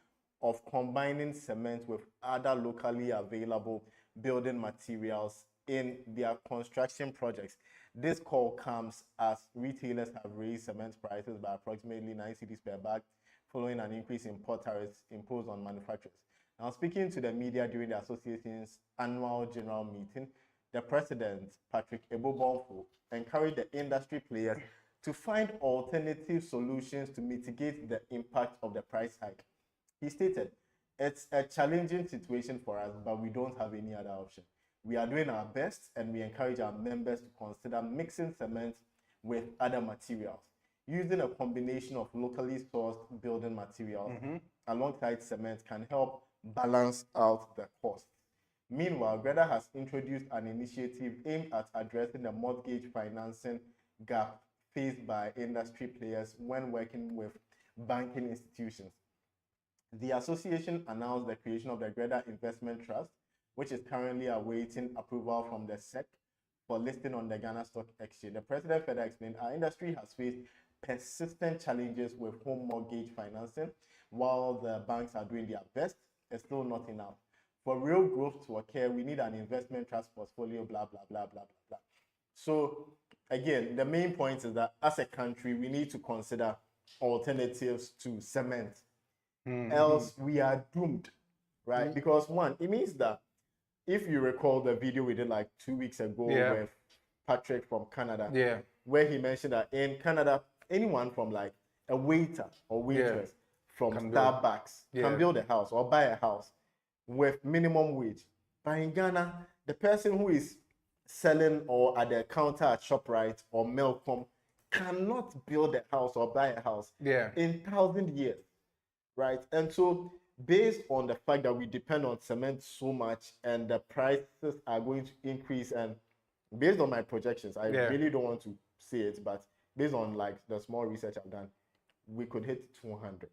of combining cement with other locally available building materials in their construction projects. This call comes as retailers have raised cement prices by approximately 9 cedis per bag, following an increase in port tariffs imposed on manufacturers. Now, speaking to the media during the association's annual general meeting, the president, Patrick Ebobonfo, encouraged the industry players to find alternative solutions to mitigate the impact of the price hike. He stated, "It's a challenging situation for us, but we don't have any other option. We are doing our best, and we encourage our members to consider mixing cement with other materials. Using a combination of locally sourced building materials alongside cement can help balance out the cost." Meanwhile, Greta has introduced an initiative aimed at addressing the mortgage financing gap faced by industry players when working with banking institutions. The association announced the creation of the Greater Investment Trust, which is currently awaiting approval from the SEC for listing on the Ghana Stock Exchange. The president further explained, our industry has faced persistent challenges with home mortgage financing. While the banks are doing their best, it's still not enough. For real growth to occur, we need an investment trust portfolio, blah, blah, blah, blah, blah, blah. So again, the main point is that as a country, we need to consider alternatives to cement. Else we are doomed, right? Because one, it means that if you recall the video we did like 2 weeks ago with Patrick from Canada, where he mentioned that in Canada, anyone from like a waiter or waitress from Starbucks can build a house or buy a house with minimum wage. But in Ghana, the person who is selling or at the counter at ShopRite or Melcom cannot build a house or buy a house in 1,000 years, right? And so based on the fact that we depend on cement so much and the prices are going to increase, and based on my projections, I really don't want to say it, but based on like the small research I've done, we could hit 200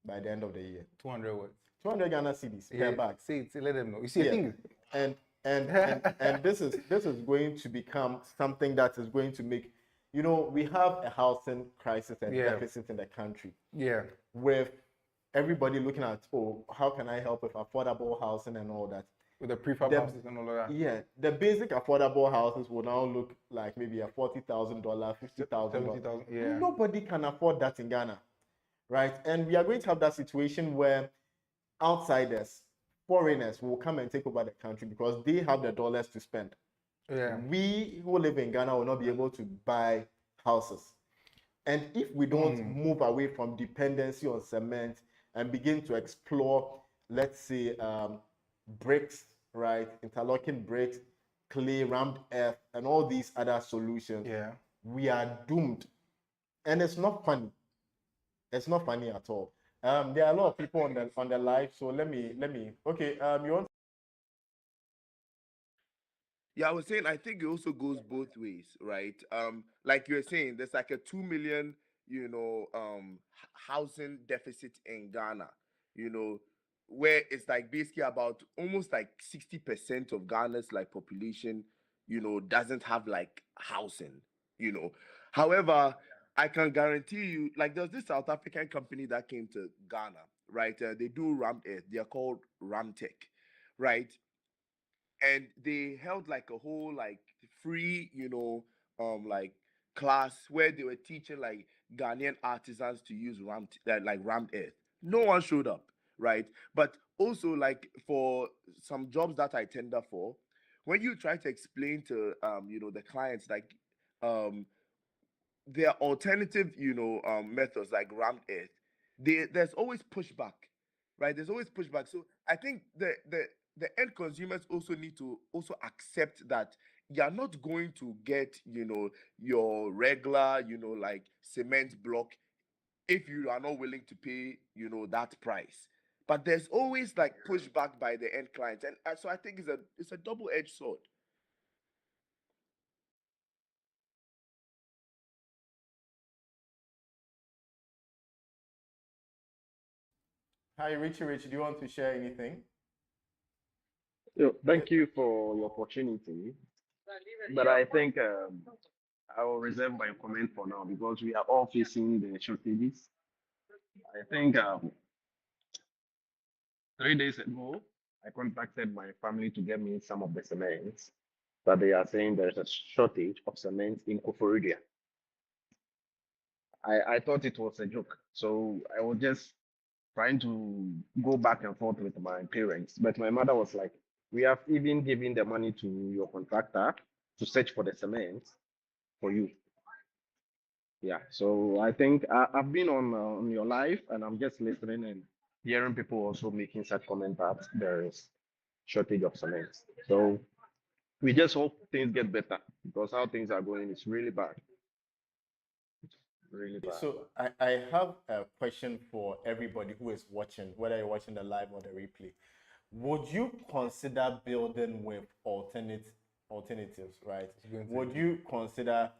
by the end of the year. 200 what? 200 Ghana cedis per bag. See, let them know. You see, the thing is, and this is going to become something that is going to make, you know, we have a housing crisis and deficit in the country. With everybody looking at, oh, how can I help with affordable housing and all that? With the prefab houses and all of that. Yeah, the basic affordable houses will now look like maybe a $40,000, $50,000. $70,000. Nobody can afford that in Ghana, right? And we are going to have that situation where outsiders, foreigners will come and take over the country because they have the dollars to spend. We who live in Ghana will not be able to buy houses. And if we don't move away from dependency on cement and begin to explore, let's say, bricks, right? Interlocking bricks, clay, rammed earth, and all these other solutions, we are doomed. And it's not funny. It's not funny at all. There are a lot of people on the live, so let me. Okay, you want? Yeah, I was saying I think it also goes both ways, right? Like you were saying, there's like a 2 million, housing deficit in Ghana, where it's like basically about almost like 60% of Ghana's like population, doesn't have like housing, However, I can guarantee you, like there's this South African company that came to Ghana, right? They do rammed earth. They are called Ramtech, right? And they held like a whole like free, like class where they were teaching like Ghanaian artisans to use rammed earth. No one showed up, right? But also like for some jobs that I tender for, when you try to explain to the clients like there are alternative, methods like rammed earth, there's always pushback, right? There's always pushback. So I think the end consumers also need to also accept that you're not going to get, your regular, like cement block if you are not willing to pay, that price. But there's always like pushback by the end clients, and so I think it's a double-edged sword. Hi, Richie. Do you want to share anything? Thank you for your opportunity, but I think I will reserve my comment for now because we are all facing the shortages. I think 3 days ago, I contacted my family to get me some of the cement, but they are saying there's a shortage of cement in Koforidua. I thought it was a joke, so I was just trying to go back and forth with my parents, but my mother was like, we have even given the money to your contractor to search for the cement for you. Yeah, so I think I've been on your live and I'm just listening and hearing people also making such comment that there is shortage of cement. So we just hope things get better because how things are going is really bad. Really bad. So I have a question for everybody who is watching, whether you're watching the live or the replay. Would you consider building with alternatives, right? Would you consider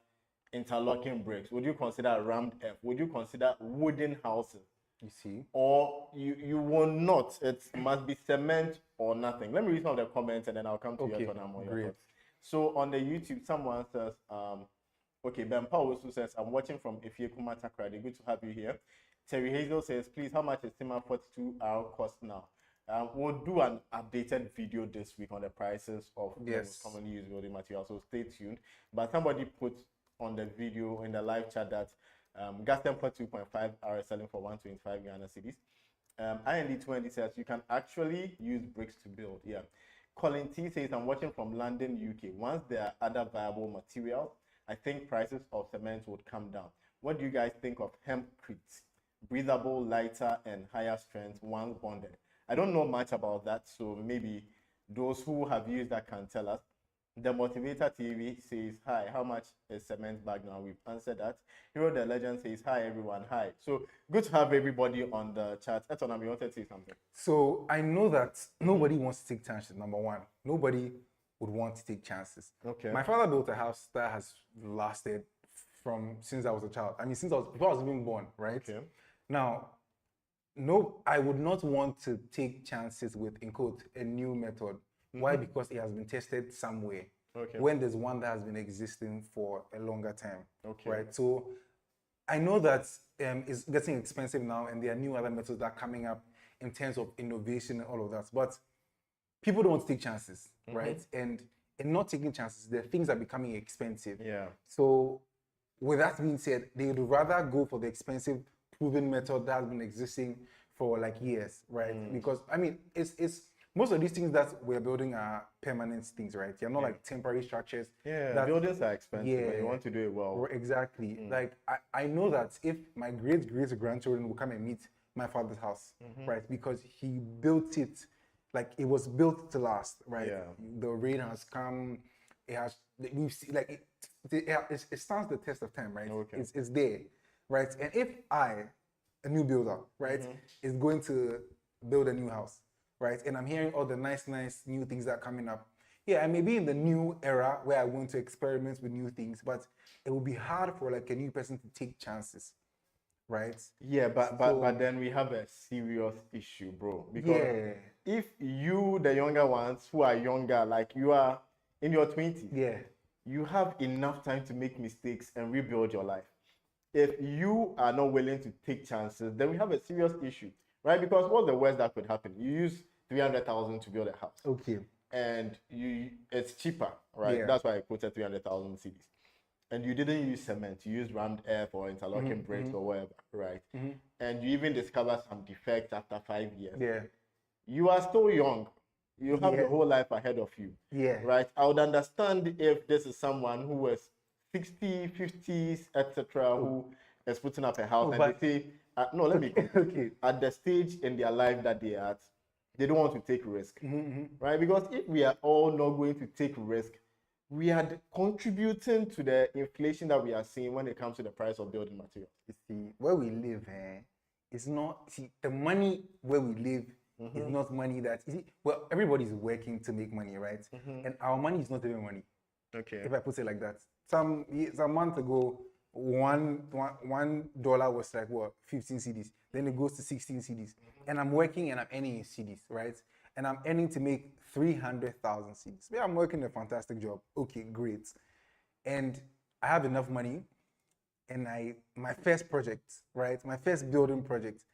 interlocking bricks? Would you consider rammed earth? Would you consider wooden houses? You see? or you will not. It must be cement or nothing. Let me read some of the comments and then I'll come to Okay, your turn. Your great. thoughts. So on the YouTube, someone says, okay, Ben Paul also says, I'm watching from Ifye Kumata Kradi. Good to have you here. Terry Hazel says, please, how much is Tima 42R cost now? We'll do an updated video this week on the prices of the most Yes. commonly used building materials, so stay tuned. But somebody put on the video in the live chat that gas temper 2.5R is selling for 125 Ghana cedis. IND20 says you can actually use bricks to build. Yeah. Colin T says, I'm watching from London, UK. Once there are other viable materials, I think prices of cement would come down. What do you guys think of hempcrete? Breathable, lighter, and higher strength once bonded. I don't know much about that, so maybe those who have used that can tell us. The Motivator TV says, hi, how much is cement bag now? We've answered that. Hero the Legend says, hi, everyone, hi. So good to have everybody on the chat. Etonam, you wanted to say something? So I know that nobody wants to take chances, number one. Nobody would want to take chances. Okay. My father built a house that has lasted from since I was a child. I mean, before I was even born, right? Okay. Now, no, I would not want to take chances with, in quote, a new method. Why? Because it has been tested somewhere. Okay. When there's one that has been existing for a longer time. Okay. Right. So I know that it's getting expensive now, and there are new other methods that are coming up in terms of innovation and all of that. But people don't want to take chances, right? And in not taking chances, the things are becoming expensive. Yeah. So with that being said, they would rather go for the expensive proven method that has been existing for like years, right? Because I mean, it's most of these things that we're building are permanent things, right? They're not like temporary structures. Yeah, buildings are expensive, but you want to do it well. Exactly. Like I know that if my great grandchildren will come and meet my father's house, right? Because he built it, like it was built to last, right? Yeah. The rain has come, it has, we've seen, like it stands the test of time, right? Okay. It's there, right? And if I, a new builder, right, is going to build a new house, right? And I'm hearing all the nice new things that are coming up. Yeah, I may be in the new era where I want to experiment with new things, but it will be hard for like a new person to take chances, right? Yeah, but then we have a serious issue, bro. Because if you, the younger ones who are younger, like you are in your 20s, you have enough time to make mistakes and rebuild your life. If you are not willing to take chances, then we have a serious issue, right? Because what's the worst that could happen? You use 300,000 to build a house. Okay. And it's cheaper, right? Yeah. That's why I quoted 300,000 cedis. And you didn't use cement, you used rammed earth or interlocking bricks or whatever, right? And you even discover some defects after 5 years. Yeah. You are still young. You have the whole life ahead of you. Yeah. Right? I would understand if this is someone who was 60, 50s, etc., who is putting up a house and they say, no, let me okay. At the stage in their life that they are at, they don't want to take risk, right? Because if we are all not going to take risk, we are contributing to the inflation that we are seeing when it comes to the price of building materials. You see, where we live, it's not, see, the money where we live is not money that, you see, well, everybody's working to make money, right? And our money is not even money. Okay. If I put it like that. Some month ago, $1 was like what, 15 cedis. Then it goes to 16 cedis. And I'm working and I'm earning in cedis, right? And I'm earning to make 300,000 cedis. Yeah, I'm working a fantastic job. Okay, great. And I have enough money. And my first project, right? My first building project,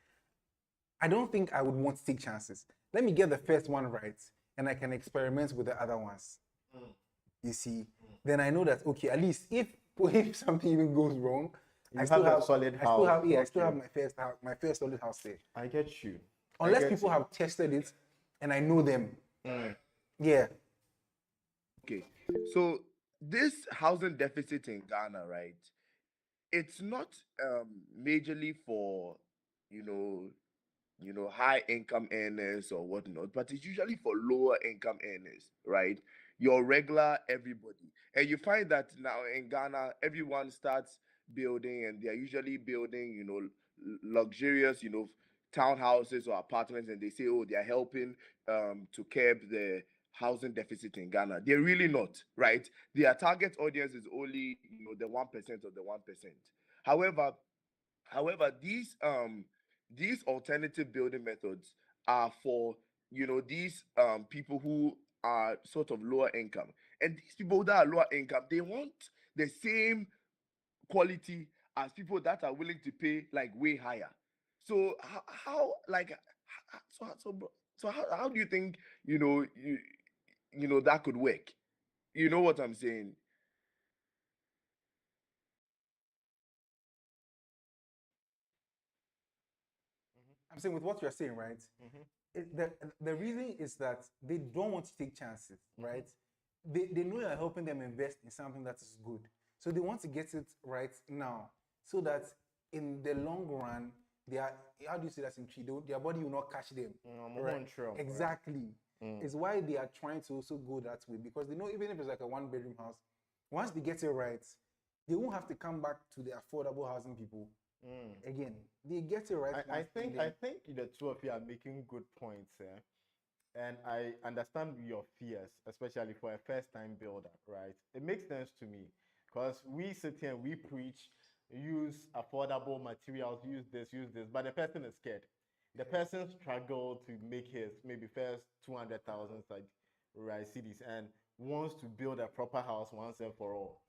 I don't think I would want to take chances. Let me get the first one right, and I can experiment with the other ones. You see, then I know that, okay, at least if something even goes wrong, I still have a solid house. I still have my first solid house there. I get you. Unless people have tested it and I know them. Yeah. Okay. So this housing deficit in Ghana, right? It's not majorly for, high income earners or whatnot, but it's usually for lower income earners, right? Your regular everybody. And you find that now in Ghana, everyone starts building and they're usually building, luxurious, townhouses or apartments, and they say, oh, they're helping to curb the housing deficit in Ghana. They're really not, right? Their target audience is only, the 1% of the 1%. However, these these alternative building methods are for, these people who are sort of lower income, and these people that are lower income, they want the same quality as people that are willing to pay like way higher. So how like how do you think, that could work? You know what I'm saying? I'm saying with what you're saying, right? The reason is that they don't want to take chances, right? They know you're helping them invest in something that is good. So they want to get it right now so that in the long run, they are, how do you say that in tree? Their body will not catch them. Right? Exactly. It's why they are trying to also go that way because they know even if it's like a 1 bedroom house, once they get it right, they won't have to come back to the affordable housing people again. They get it right. I think the two of you are making good points, and I understand your fears, especially for a first-time builder, right? It makes sense to me because we sit here and we preach, use affordable materials, use this, but the person is scared. The person struggled to make his maybe first 200,000 like right cities and wants to build a proper house once and for all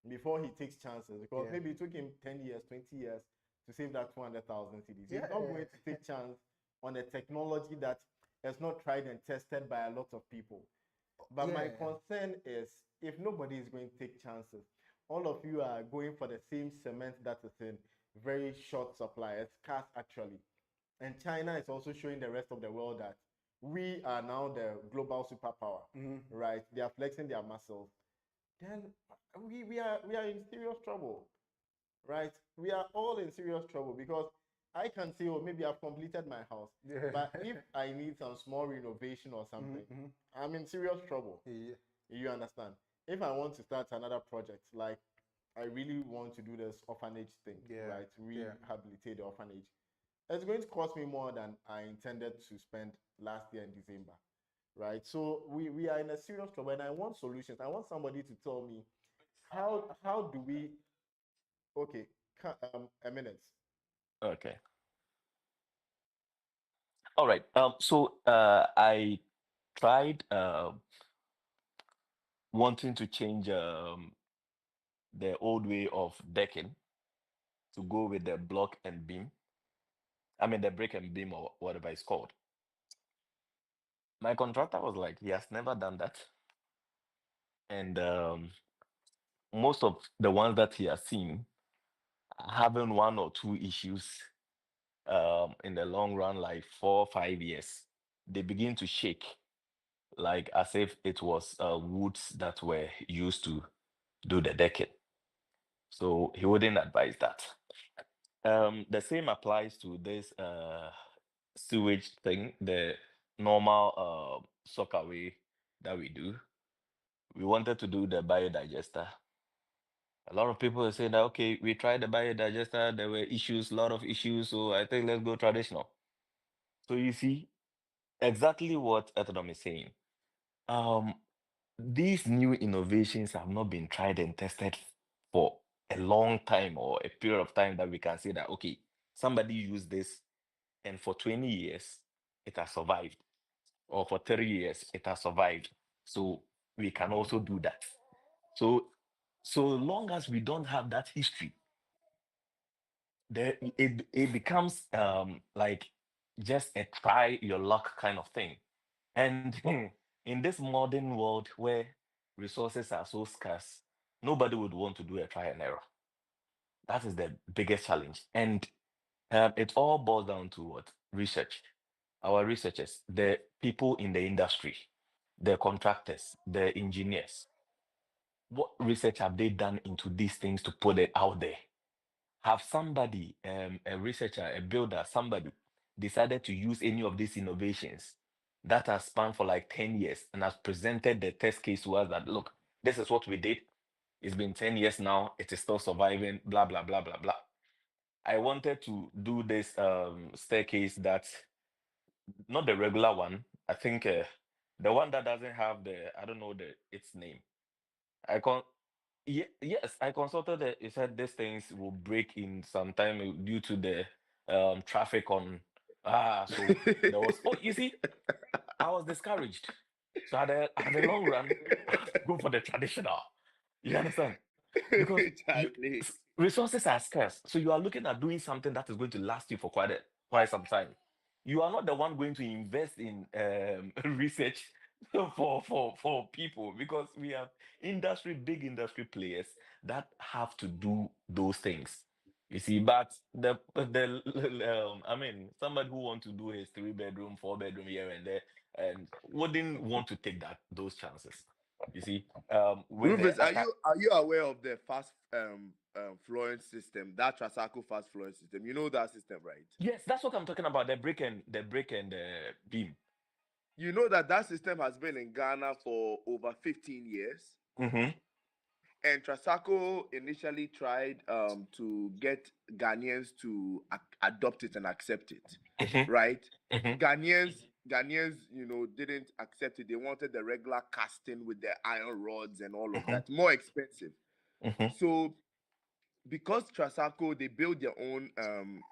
before he takes chances because maybe it took him 10 years, 20 years to save that 200,000 CDs. He's not going to take chance on a technology that is not tried and tested by a lot of people. But my concern is if nobody is going to take chances, all of you are going for the same cement that is in very short supply. It's scarce actually. And China is also showing the rest of the world that we are now the global superpower, right? They are flexing their muscles. Then we are in serious trouble, right? We are all in serious trouble because I can say, oh, maybe I've completed my house, but if I need some small renovation or something, I'm in serious trouble. You understand? If I want to start another project, like I really want to do this orphanage thing, right? Rehabilitate the orphanage. It's going to cost me more than I intended to spend last year in December, right? So we are in a serious trouble, and I want solutions. I want somebody to tell me how do we. Okay, a minute. Okay. All right. So I tried wanting to change the old way of decking to go with the block and beam. I mean the brick and beam or whatever it's called. My contractor was like, he has never done that, and most of the ones that he has seen are having one or two issues in the long run, like 4 or 5 years. They begin to shake, like as if it was woods that were used to do the decking. So he wouldn't advise that. The same applies to this sewage thing, the normal sock away that we do. We wanted to do the biodigester. A lot of people are saying that, okay, we tried the biodigester, there were issues, a lot of issues, so I think let's go traditional. So you see exactly what Ethodom is saying. Um, these new innovations have not been tried and tested for a long time or a period of time that we can say that, okay, somebody used this and for 20 years it has survived, or for 30 years it has survived. So we can also do that. So long as we don't have that history, it becomes like just a try your luck kind of thing. And in this modern world where resources are so scarce, nobody would want to do a try and error. That is the biggest challenge. And it all boils down to what? Research. Our researchers, the people in the industry, the contractors, the engineers. What research have they done into these things to put it out there? Have somebody, a researcher, a builder, somebody decided to use any of these innovations that has spanned for like 10 years and has presented the test case to us that, look, this is what we did. It's been 10 years now. It is still surviving, blah, blah, blah, blah, blah. I wanted to do this staircase that, not the regular one. I think the one that doesn't have I don't know its name. I con yes, I consulted it. It said these things will break in some time due to the traffic on so there was you see, I was discouraged. So at the long run, I have to go for the traditional. You understand? Because Charlie. resources are scarce. So you are looking at doing something that is going to last you for quite some time. You are not the one going to invest in research for people, because we have big industry players that have to do those things. You see, but I mean, somebody who want to do his 3 bedroom, 4 bedroom here and there, and wouldn't want to take those chances. You see, with the Rufus, are you aware of the fast flooring system, that Trasaco fast flooring system? You know that system, right? yes, that's what I'm talking about. The brick and beam. You know that system has been in Ghana for over 15 years. Mm-hmm. And Trasaco initially tried to get Ghanaians to adopt it and accept it, Mm-hmm. right? Mm-hmm. Ghanaians, didn't accept it. They wanted the regular casting with the iron rods and all of Mm-hmm. that, more expensive. Mm-hmm. So because Trasaco, they build their own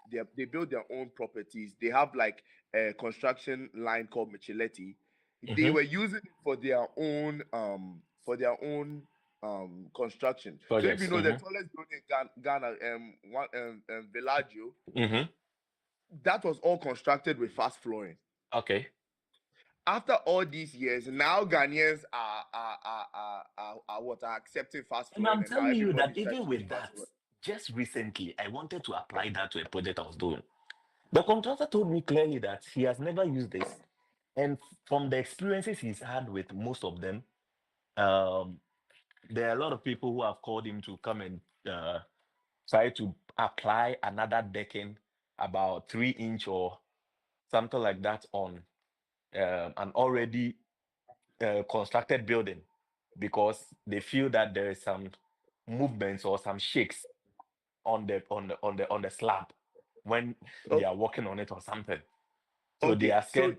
they build their own properties. They have like a construction line called Micheletti. They Mm-hmm. were using it for their own construction. So if you Projects. know the Mm-hmm. tallest building in Ghana, Villaggio, Mm-hmm. that was all constructed with fast flooring. Okay. After all these years, now Ghanaians are accepting fast And flooring, I'm and now telling you that everybody's trying even to do with fast that, flooring. just recently, I wanted to apply that to a project I was doing. The contractor told me clearly that he has never used this. And from the experiences he's had with most of them, um, there are a lot of people who have called him to come and try to apply another decking about 3 inch or something like that on an already constructed building, because they feel that there is some movements or some shakes on the slab when they Oh, are working on it or something. So they okay. are So scared.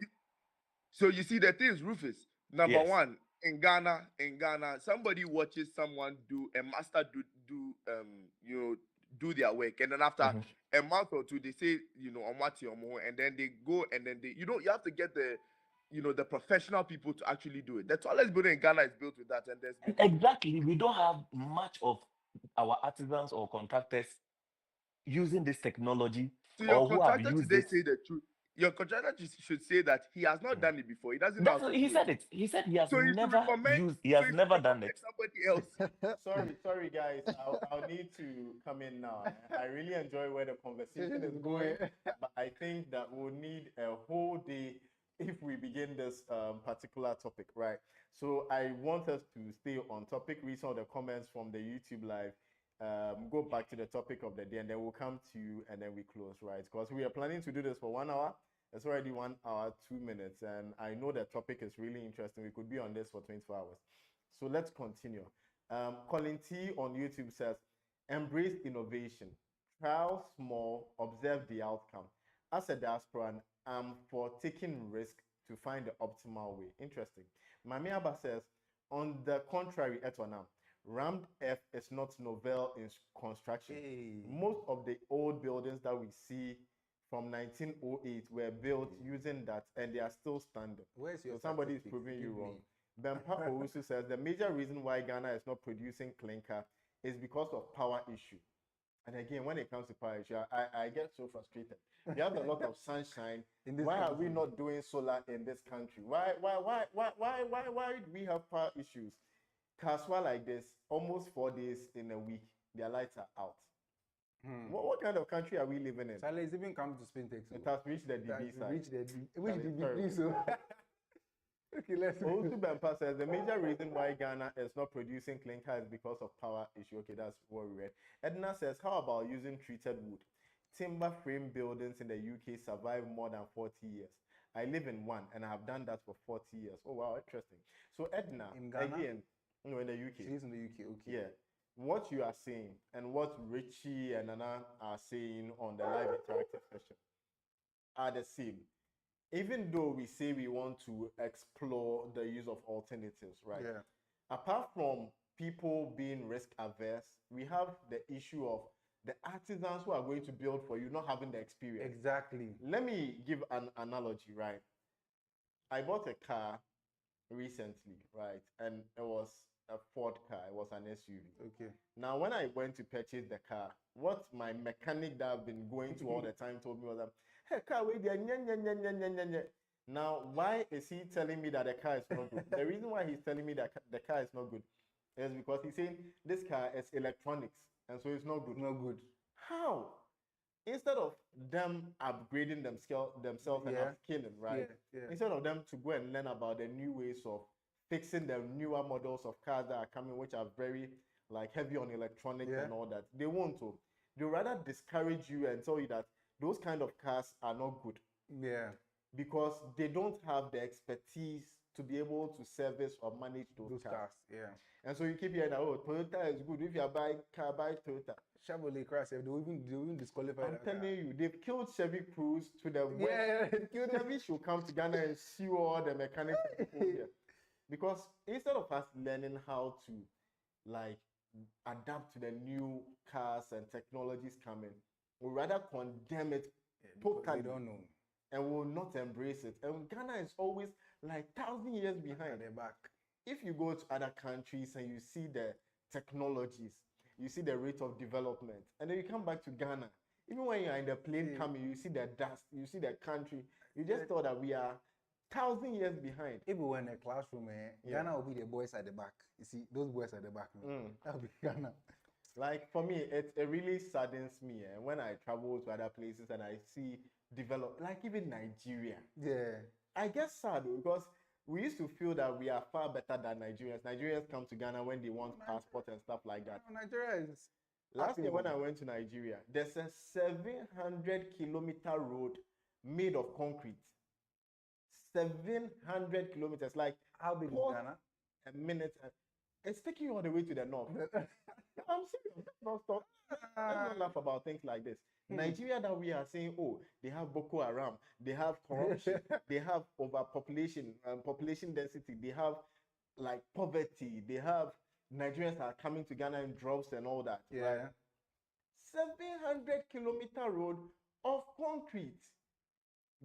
So you see the things, Rufus. Number Yes. one, in Ghana, somebody watches someone do a master do their work, and then after Mhm. a month or two, they say, on what you more, and then they go and then you have to get the professional people to actually do it. The tallest building in Ghana is built with that, and there's been Exactly. We don't have much of our artisans or contractors using this technology, so your or who have contractor used today it. say the truth. Your contractor should say that he has not done it before. He doesn't know how That's to he do it. said it. He said he has So he should never recommend. used. He So has he should never done recommend it. somebody else. Sorry, guys. I'll need to come in now. I really enjoy where the conversation is going, but I think that we'll need a whole day if we begin this particular topic, right? So I want us to stay on topic, read some of the comments from the YouTube live, go back to the topic of the day, and then we'll come to you and then we close, right? Because we are planning to do this for 1 hour. It's already 1 hour, 2 minutes, and I know the topic is really interesting. We could be on this for 24 hours. So let's continue. Colin T on YouTube says, embrace innovation, trial small, observe the outcome. As a diasporan, I'm for taking risk to find the optimal way. Interesting. Mami Abba says, on the contrary, Etonam, rammed F is not novel in construction. Hey. Most of the old buildings that we see from 1908 were built using that, and they are still standing. Where's your So somebody is statistics? proving you Give wrong. me. Bempa Owusu says the major reason why Ghana is not producing clinker is because of power issue. And again, when it comes to power issue, I get so frustrated. We have a lot of sunshine. In this Why are we country. not doing solar in this country? Why do we have power issues? Kaswa like this, almost 4 days in a week, their lights are out. What kind of country are we living in? Charlie, it's even come to spin text. It has reached the DB side. Reach the which Charlie, DB, sorry. please? So. Okay, let's go. Owusu Bempa says the major reason why Ghana is not producing clinker is because of power issue. Okay, that's what we read. Edna says, how about using treated wood? Timber frame buildings in the UK survive more than 40 years. I live in one and I have done that for 40 years. Oh, wow, interesting. So, Edna, In Ghana? again, no, in the UK. She lives in the UK. Okay. Yeah. What you are saying and what Richie and Nana are saying on the live interactive session are the same. Even though we say we want to explore the use of alternatives, right? Yeah. Apart from people being risk averse, we have the issue of the artisans who are going to build for you not having the experience. Exactly. Let me give an analogy, right? I bought a car recently, right? And it was a Ford car, it was an SUV. Okay. Now, when I went to purchase the car, what my mechanic that I've been going to all the time told me was that, hey, car, wait there, nye, nye, nye, nye, nye, nye, nye. Now, why is he telling me that the car is not good? The reason why he's telling me that the car is not good is because he's saying this car is electronics, and so it's not good. No good. How? Instead of them upgrading themselves and Yeah. upskilling, right? Yeah, yeah. Instead of them to go and learn about the new ways of fixing the newer models of cars that are coming, which are very like heavy on electronics Yeah. and all that, they won't. To. They rather discourage you and tell you that those kind of cars are not good Yeah. because they don't have the expertise to be able to service or manage those cars. Yeah. And so you keep hearing that, oh, Toyota is good. If you are buying car, buy Toyota. Chevrolet crash, they will even disqualify I'm that car. telling you, they've killed Chevy Cruise to the west. Yeah, killed it. Chevy should come to Ghana and sue all the mechanics and people here. Because instead of us learning how to like adapt to the new cars and technologies coming, we rather condemn it Because totally they don't know. and will not embrace it. And Ghana is always like 1,000 years At behind. the back. If you go to other countries and you see the technologies, you see the rate of development, and then you come back to Ghana, even when you are in the plane coming, you see the dust, you see the country, you just thought that we are 1,000 years behind. If we were in a classroom, Yeah. Ghana will be the boys at the back. You see, those boys at the back. That will be Ghana. Like for me, it really saddens me when I travel to other places and I see develop, like even Nigeria. Yeah. I get sad though, because we used to feel that we are far better than Nigerians. Nigerians come to Ghana when they want passport and stuff like that. Nigeria is. Last year when I went to Nigeria, there's a 700-kilometer road made of concrete. 700 kilometers. Like, How big is pause Ghana? a minute. It's taking you all the way to the north. I'm serious. Let's not stop. Let's not laugh about things like this. Nigeria that we are saying, oh, they have Boko Haram, they have corruption, they have overpopulation, population density, they have like poverty, they have Nigerians are coming to Ghana in droves and all that. Yeah. Right? 700-kilometer road of concrete.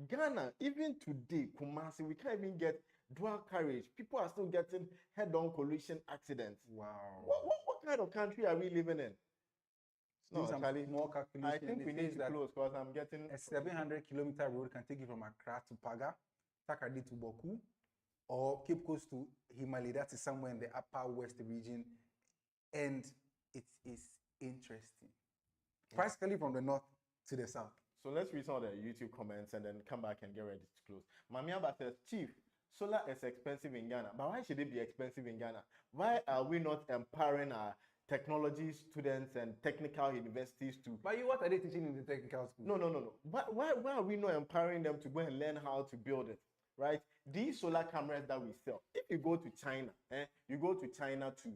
Ghana, even today, Kumasi, we can't even get dual carriage. People are still getting head-on collision accidents. Wow. What kind of country are we living in? Do some Charlie, small calculation. I think It we need says to that close because I'm getting. a 700-kilometer road can take you from Accra to Paga, Takadi to Boku, or Cape Coast to Himali. That is somewhere in the upper west region. And it is interesting. Practically from the north to the south. So let's read some of the YouTube comments and then come back and get ready to close. Mami Abba says, Chief, solar is expensive in Ghana. But why should it be expensive in Ghana? Why are we not empowering our technology students and technical universities to... But what are they teaching in the technical school? No. Why are we not empowering them to go and learn how to build it? Right? These solar cameras that we sell, if you go to China, you go to China to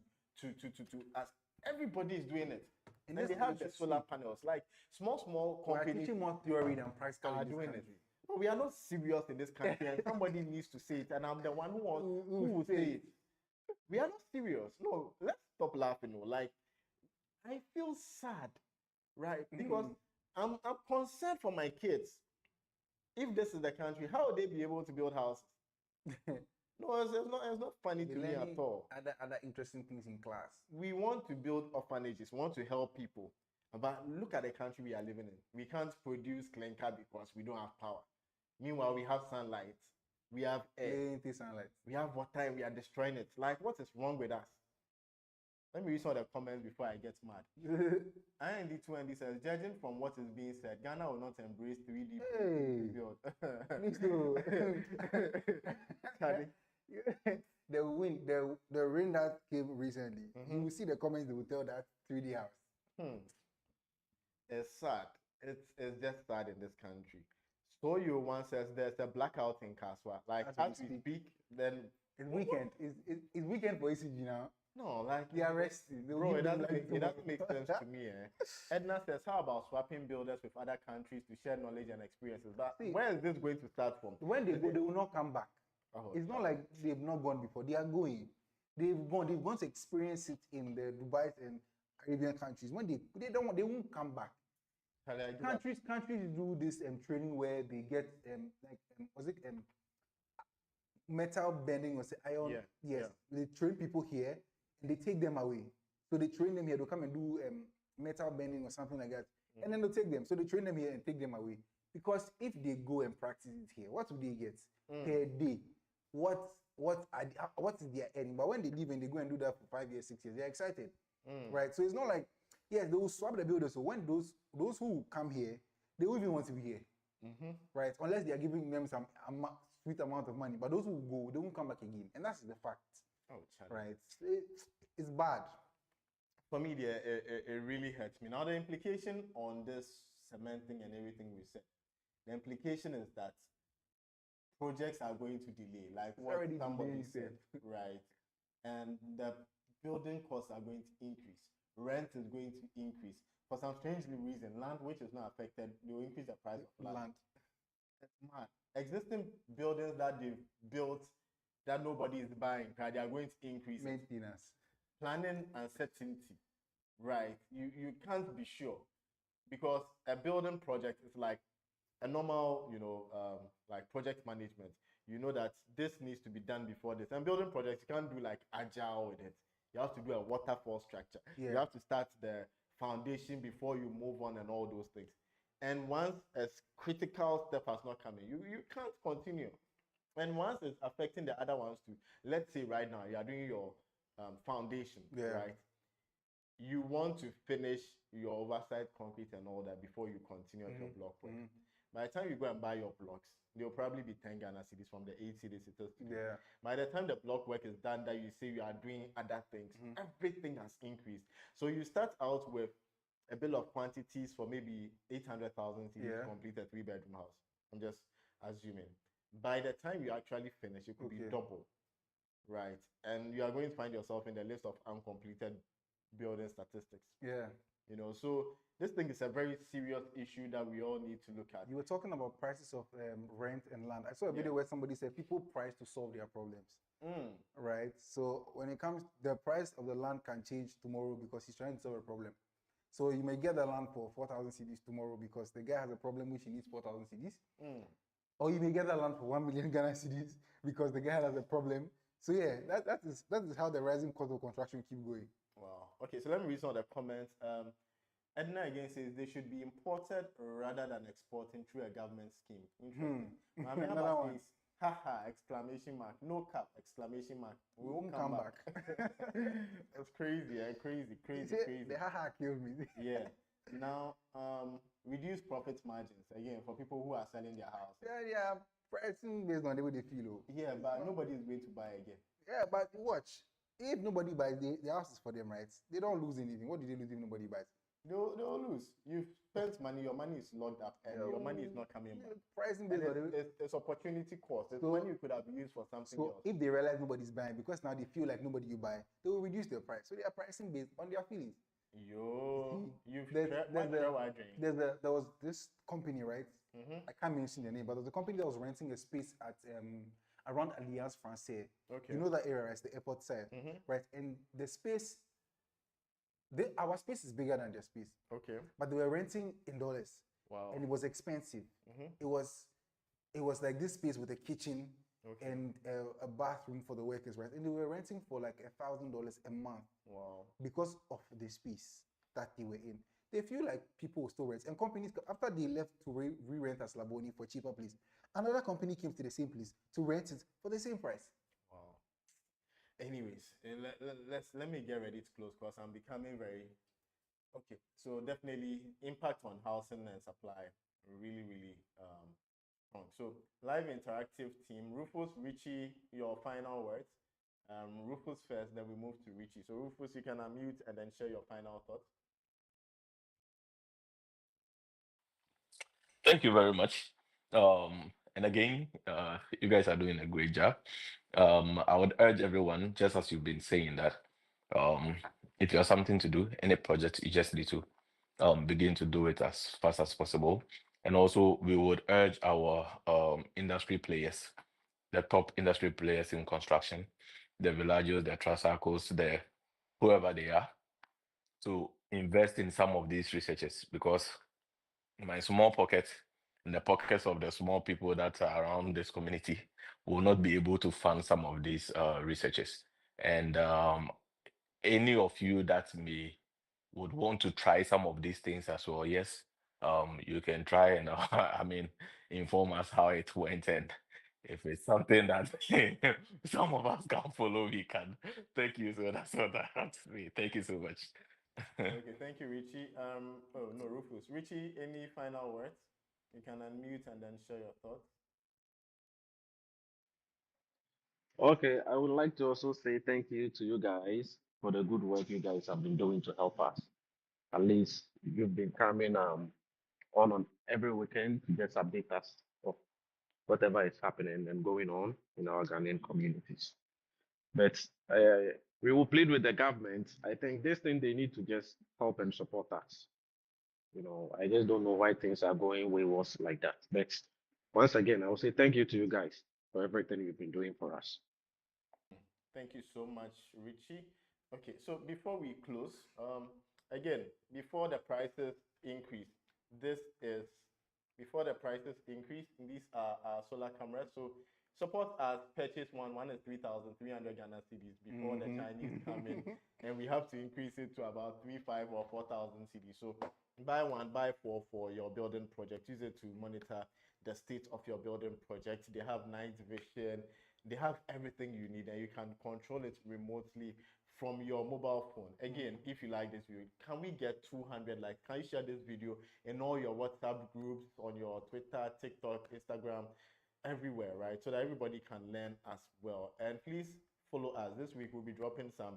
ask, everybody is doing it. And they have the solar panels, like small We're companies teaching more theory than practical are in this doing country. it. No, we are not serious in this country, and somebody needs to say it, and I'm the one who will say it. We are not serious. No, let's stop laughing. No, like I feel sad, right? Because I'm concerned for my kids. If this is the country, how would they be able to build houses? No, it's not funny to me at all. Other interesting things in class. We want to build orphanages, we want to help people. But look at the country we are living in. We can't produce clinker because we don't have power. Meanwhile, we have sunlight, we have air, Plenty sunlight. we have water, and we are destroying it. Like, what is wrong with us? Let me read some of the comments before I get mad. IND2ND says, judging from what is being said, Ghana will not embrace 3D Hey. build. Please do. Charlie, The rain that came recently, you will see the comments, they will tell that 3D house. It's sad. It's just sad in this country. So you once says there's a blackout in Kaswa. Like as we speak, then It's weekend. It's weekend for ECG now. no, like They are resting. bro, it doesn't make sense to me. Edna says, how about swapping builders with other countries to share knowledge and experiences? But See, where is this going to start from? When they go, they will not come back. Oh, It's not like they've not gone before. They are going. They've gone to experience it in the Dubai and Arabian countries, when they won't come back. Charlie, I give up. Countries do this training where they get was it metal bending or say iron? Yeah, Yes, they train people here and they take them away. So they train them here. They'll come and do metal bending or something like that, and then they'll take them. So they train them here and take them away. Because if they go and practice it here, what do they get per day? What is their earning? But when they leave and they go and do that for 5 years, 6 years, they're excited, right? So it's not like yes, they will swap the builders. So when those who come here, they will even want to be here, right? Unless they are giving them some sweet amount of money. But those who go, they won't come back again, and that's the fact. Oh, Charlie. Right? It's bad. For me, it really hurts me. Now, the implication on this cement thing and everything we said, the implication is that projects are going to delay, like what already somebody delayed, said, right? And the building costs are going to increase. Rent is going to increase. For some strange reason, land which is not affected, they will increase the price of land. It's mad. Existing buildings that they've built that nobody is buying, right, they are going to increase it. Maintenance. Planning uncertainty, right? You can't be sure because a building project is like a normal, like project management. You know that this needs to be done before this. And building projects, you can't do like agile with it. You have to do a waterfall structure. Yeah. You have to start the foundation before you move on and all those things. And once a critical step has not come in, you can't continue. And once it's affecting the other ones too, let's say right now you are doing your foundation, right? You want to finish your oversized concrete and all that before you continue your block work. By the time you go and buy your blocks, they'll probably be 10 Ghana cedis from the 8 cedis it is today. Yeah. By the time the block work is done, that you say you are doing other things, everything has increased. So you start out with a bill of quantities for maybe 800,000 cedis to complete a 3-bedroom house. I'm just assuming. By the time you actually finish, it could be double, right? And you are going to find yourself in the list of uncompleted building statistics. Yeah. So this thing is a very serious issue that we all need to look at. You were talking about prices of rent and land. I saw a video where somebody said people price to solve their problems, right? So when it comes, the price of the land can change tomorrow because he's trying to solve a problem. So you may get the land for 4,000 cedis tomorrow because the guy has a problem which he needs 4,000 cedis. Or you may get the land for 1 million Ghana cedis because the guy has a problem. So yeah, that is how the rising cost of construction keep going. Wow. Okay, so let me read some of the comments. Edna again says they should be imported rather than exporting through a government scheme. Interesting. Another one. Says, haha, exclamation mark, no cap, exclamation mark. We won't come back. That's crazy, crazy. The haha killed me. Yeah. Now, reduce profit margins again for people who are selling their house. Yeah, pricing based on the way they feel. Yeah, but nobody is going to buy again. Yeah, but watch. If nobody buys, the house is for them, right? They don't lose anything. What do they lose if nobody buys? They'll lose. You've spent money, your money is locked up, and your money is not coming back. Pricing based on there's opportunity cost. It's money you could have used for something else. If they realize nobody's buying, because now they feel like nobody you buy, they will reduce their price. So they are pricing based on their feelings. There was this company, right? I can't mention the name, but there was a company that was renting a space at around Alliance Francaise. Okay. You know that area, right? The airport side, right? And the space, our space is bigger than their space. Okay. But they were renting in dollars. Wow. And it was expensive. It was like this space with a kitchen and a bathroom for the workers, right? And they were renting for like $1,000 a month. Wow. Because of the space that they were in. They feel like people will still rent. And companies, after they left to re-rent as Laboni for a cheaper place, another company came to the same place to rent it for the same price. Wow. Anyways, let me get ready to close because I'm becoming very... Okay, so definitely impact on housing and supply, really strong. So live interactive team, Rufus, Richie, your final words. Rufus first, then we move to Richie. So Rufus, you can unmute and then share your final thoughts. Thank you very much. And again, you guys are doing a great job. I would urge everyone, just as you've been saying that, if you have something to do, any project, you just need to begin to do it as fast as possible. And also, we would urge our industry players, the top industry players in construction, the villagers, the tricycles, the whoever they are, to invest in some of these researchers because my small pocket and the pockets of the small people that are around this community will not be able to fund some of these researchers. And any of you that would want to try some of these things as well, yes, you can try and I mean, inform us how it went, and if it's something that some of us can follow, we can. Thank you. So that's what I have to say. Thank you so much. Okay, thank you, Richie. Oh no, Rufus. Richie, any final words? You can unmute and then share your thoughts. Okay, I would like to also say thank you to you guys for the good work you guys have been doing to help us. At least you've been coming on every weekend to just update us of whatever is happening and going on in our Ghanaian communities. But we will plead with the government. I think this thing they need to just help and support us. You know, I just don't know why things are going wayward like that. But once again, I will say thank you to you guys for everything you've been doing for us. Thank you so much, Richie. Okay, so before we close, again, before the prices increase, this is before the prices increase. These are our solar cameras. So support us, purchase one. One is 3,300 Ghana cedis before the Chinese come in, and we have to increase it to about 3,500 or 4,000 cedis. So buy one, buy four for your building project. Use it to monitor the state of your building project. They have night vision. They have everything you need, and you can control it remotely from your mobile phone. Again, if you like this video, can we get 200 likes? Can you share this video in all your WhatsApp groups, on your Twitter, TikTok, Instagram, everywhere, right? So that everybody can learn as well. And please follow us. This week we'll be dropping some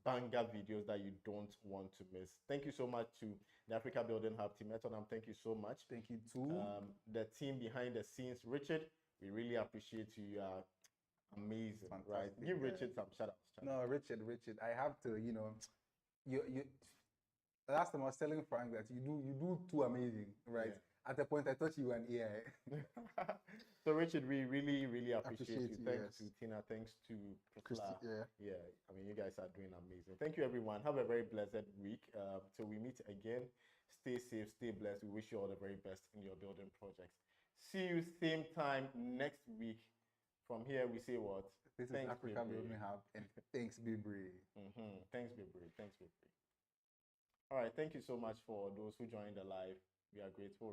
banger videos that you don't want to miss. Thank you so much to the Africa Building Hub team. Etonam, thank you so much. Thank you too. The team behind the scenes, Richard, we really appreciate you. You are amazing, right? Fantastic, Give yeah. Richard some shout outs. No, Richard, I have to, you. Last time I was telling Frank that you do too amazing, right? Yeah. At a point, I thought you were an AI. So Richard, we really, really appreciate you. Thanks yes. to Tina. Thanks to Priscilla. Yeah. Yeah, I mean, you guys are doing amazing. Thank you, everyone. Have a very blessed week. Till we meet again. Stay safe, stay blessed. We wish you all the very best in your building projects. See you same time next week. From here, we say what? This is Africa Building Hub, and thanks, be brave. Thanks, be brave. Thanks, be brave. All right. Thank you so much for those who joined the live. We are grateful.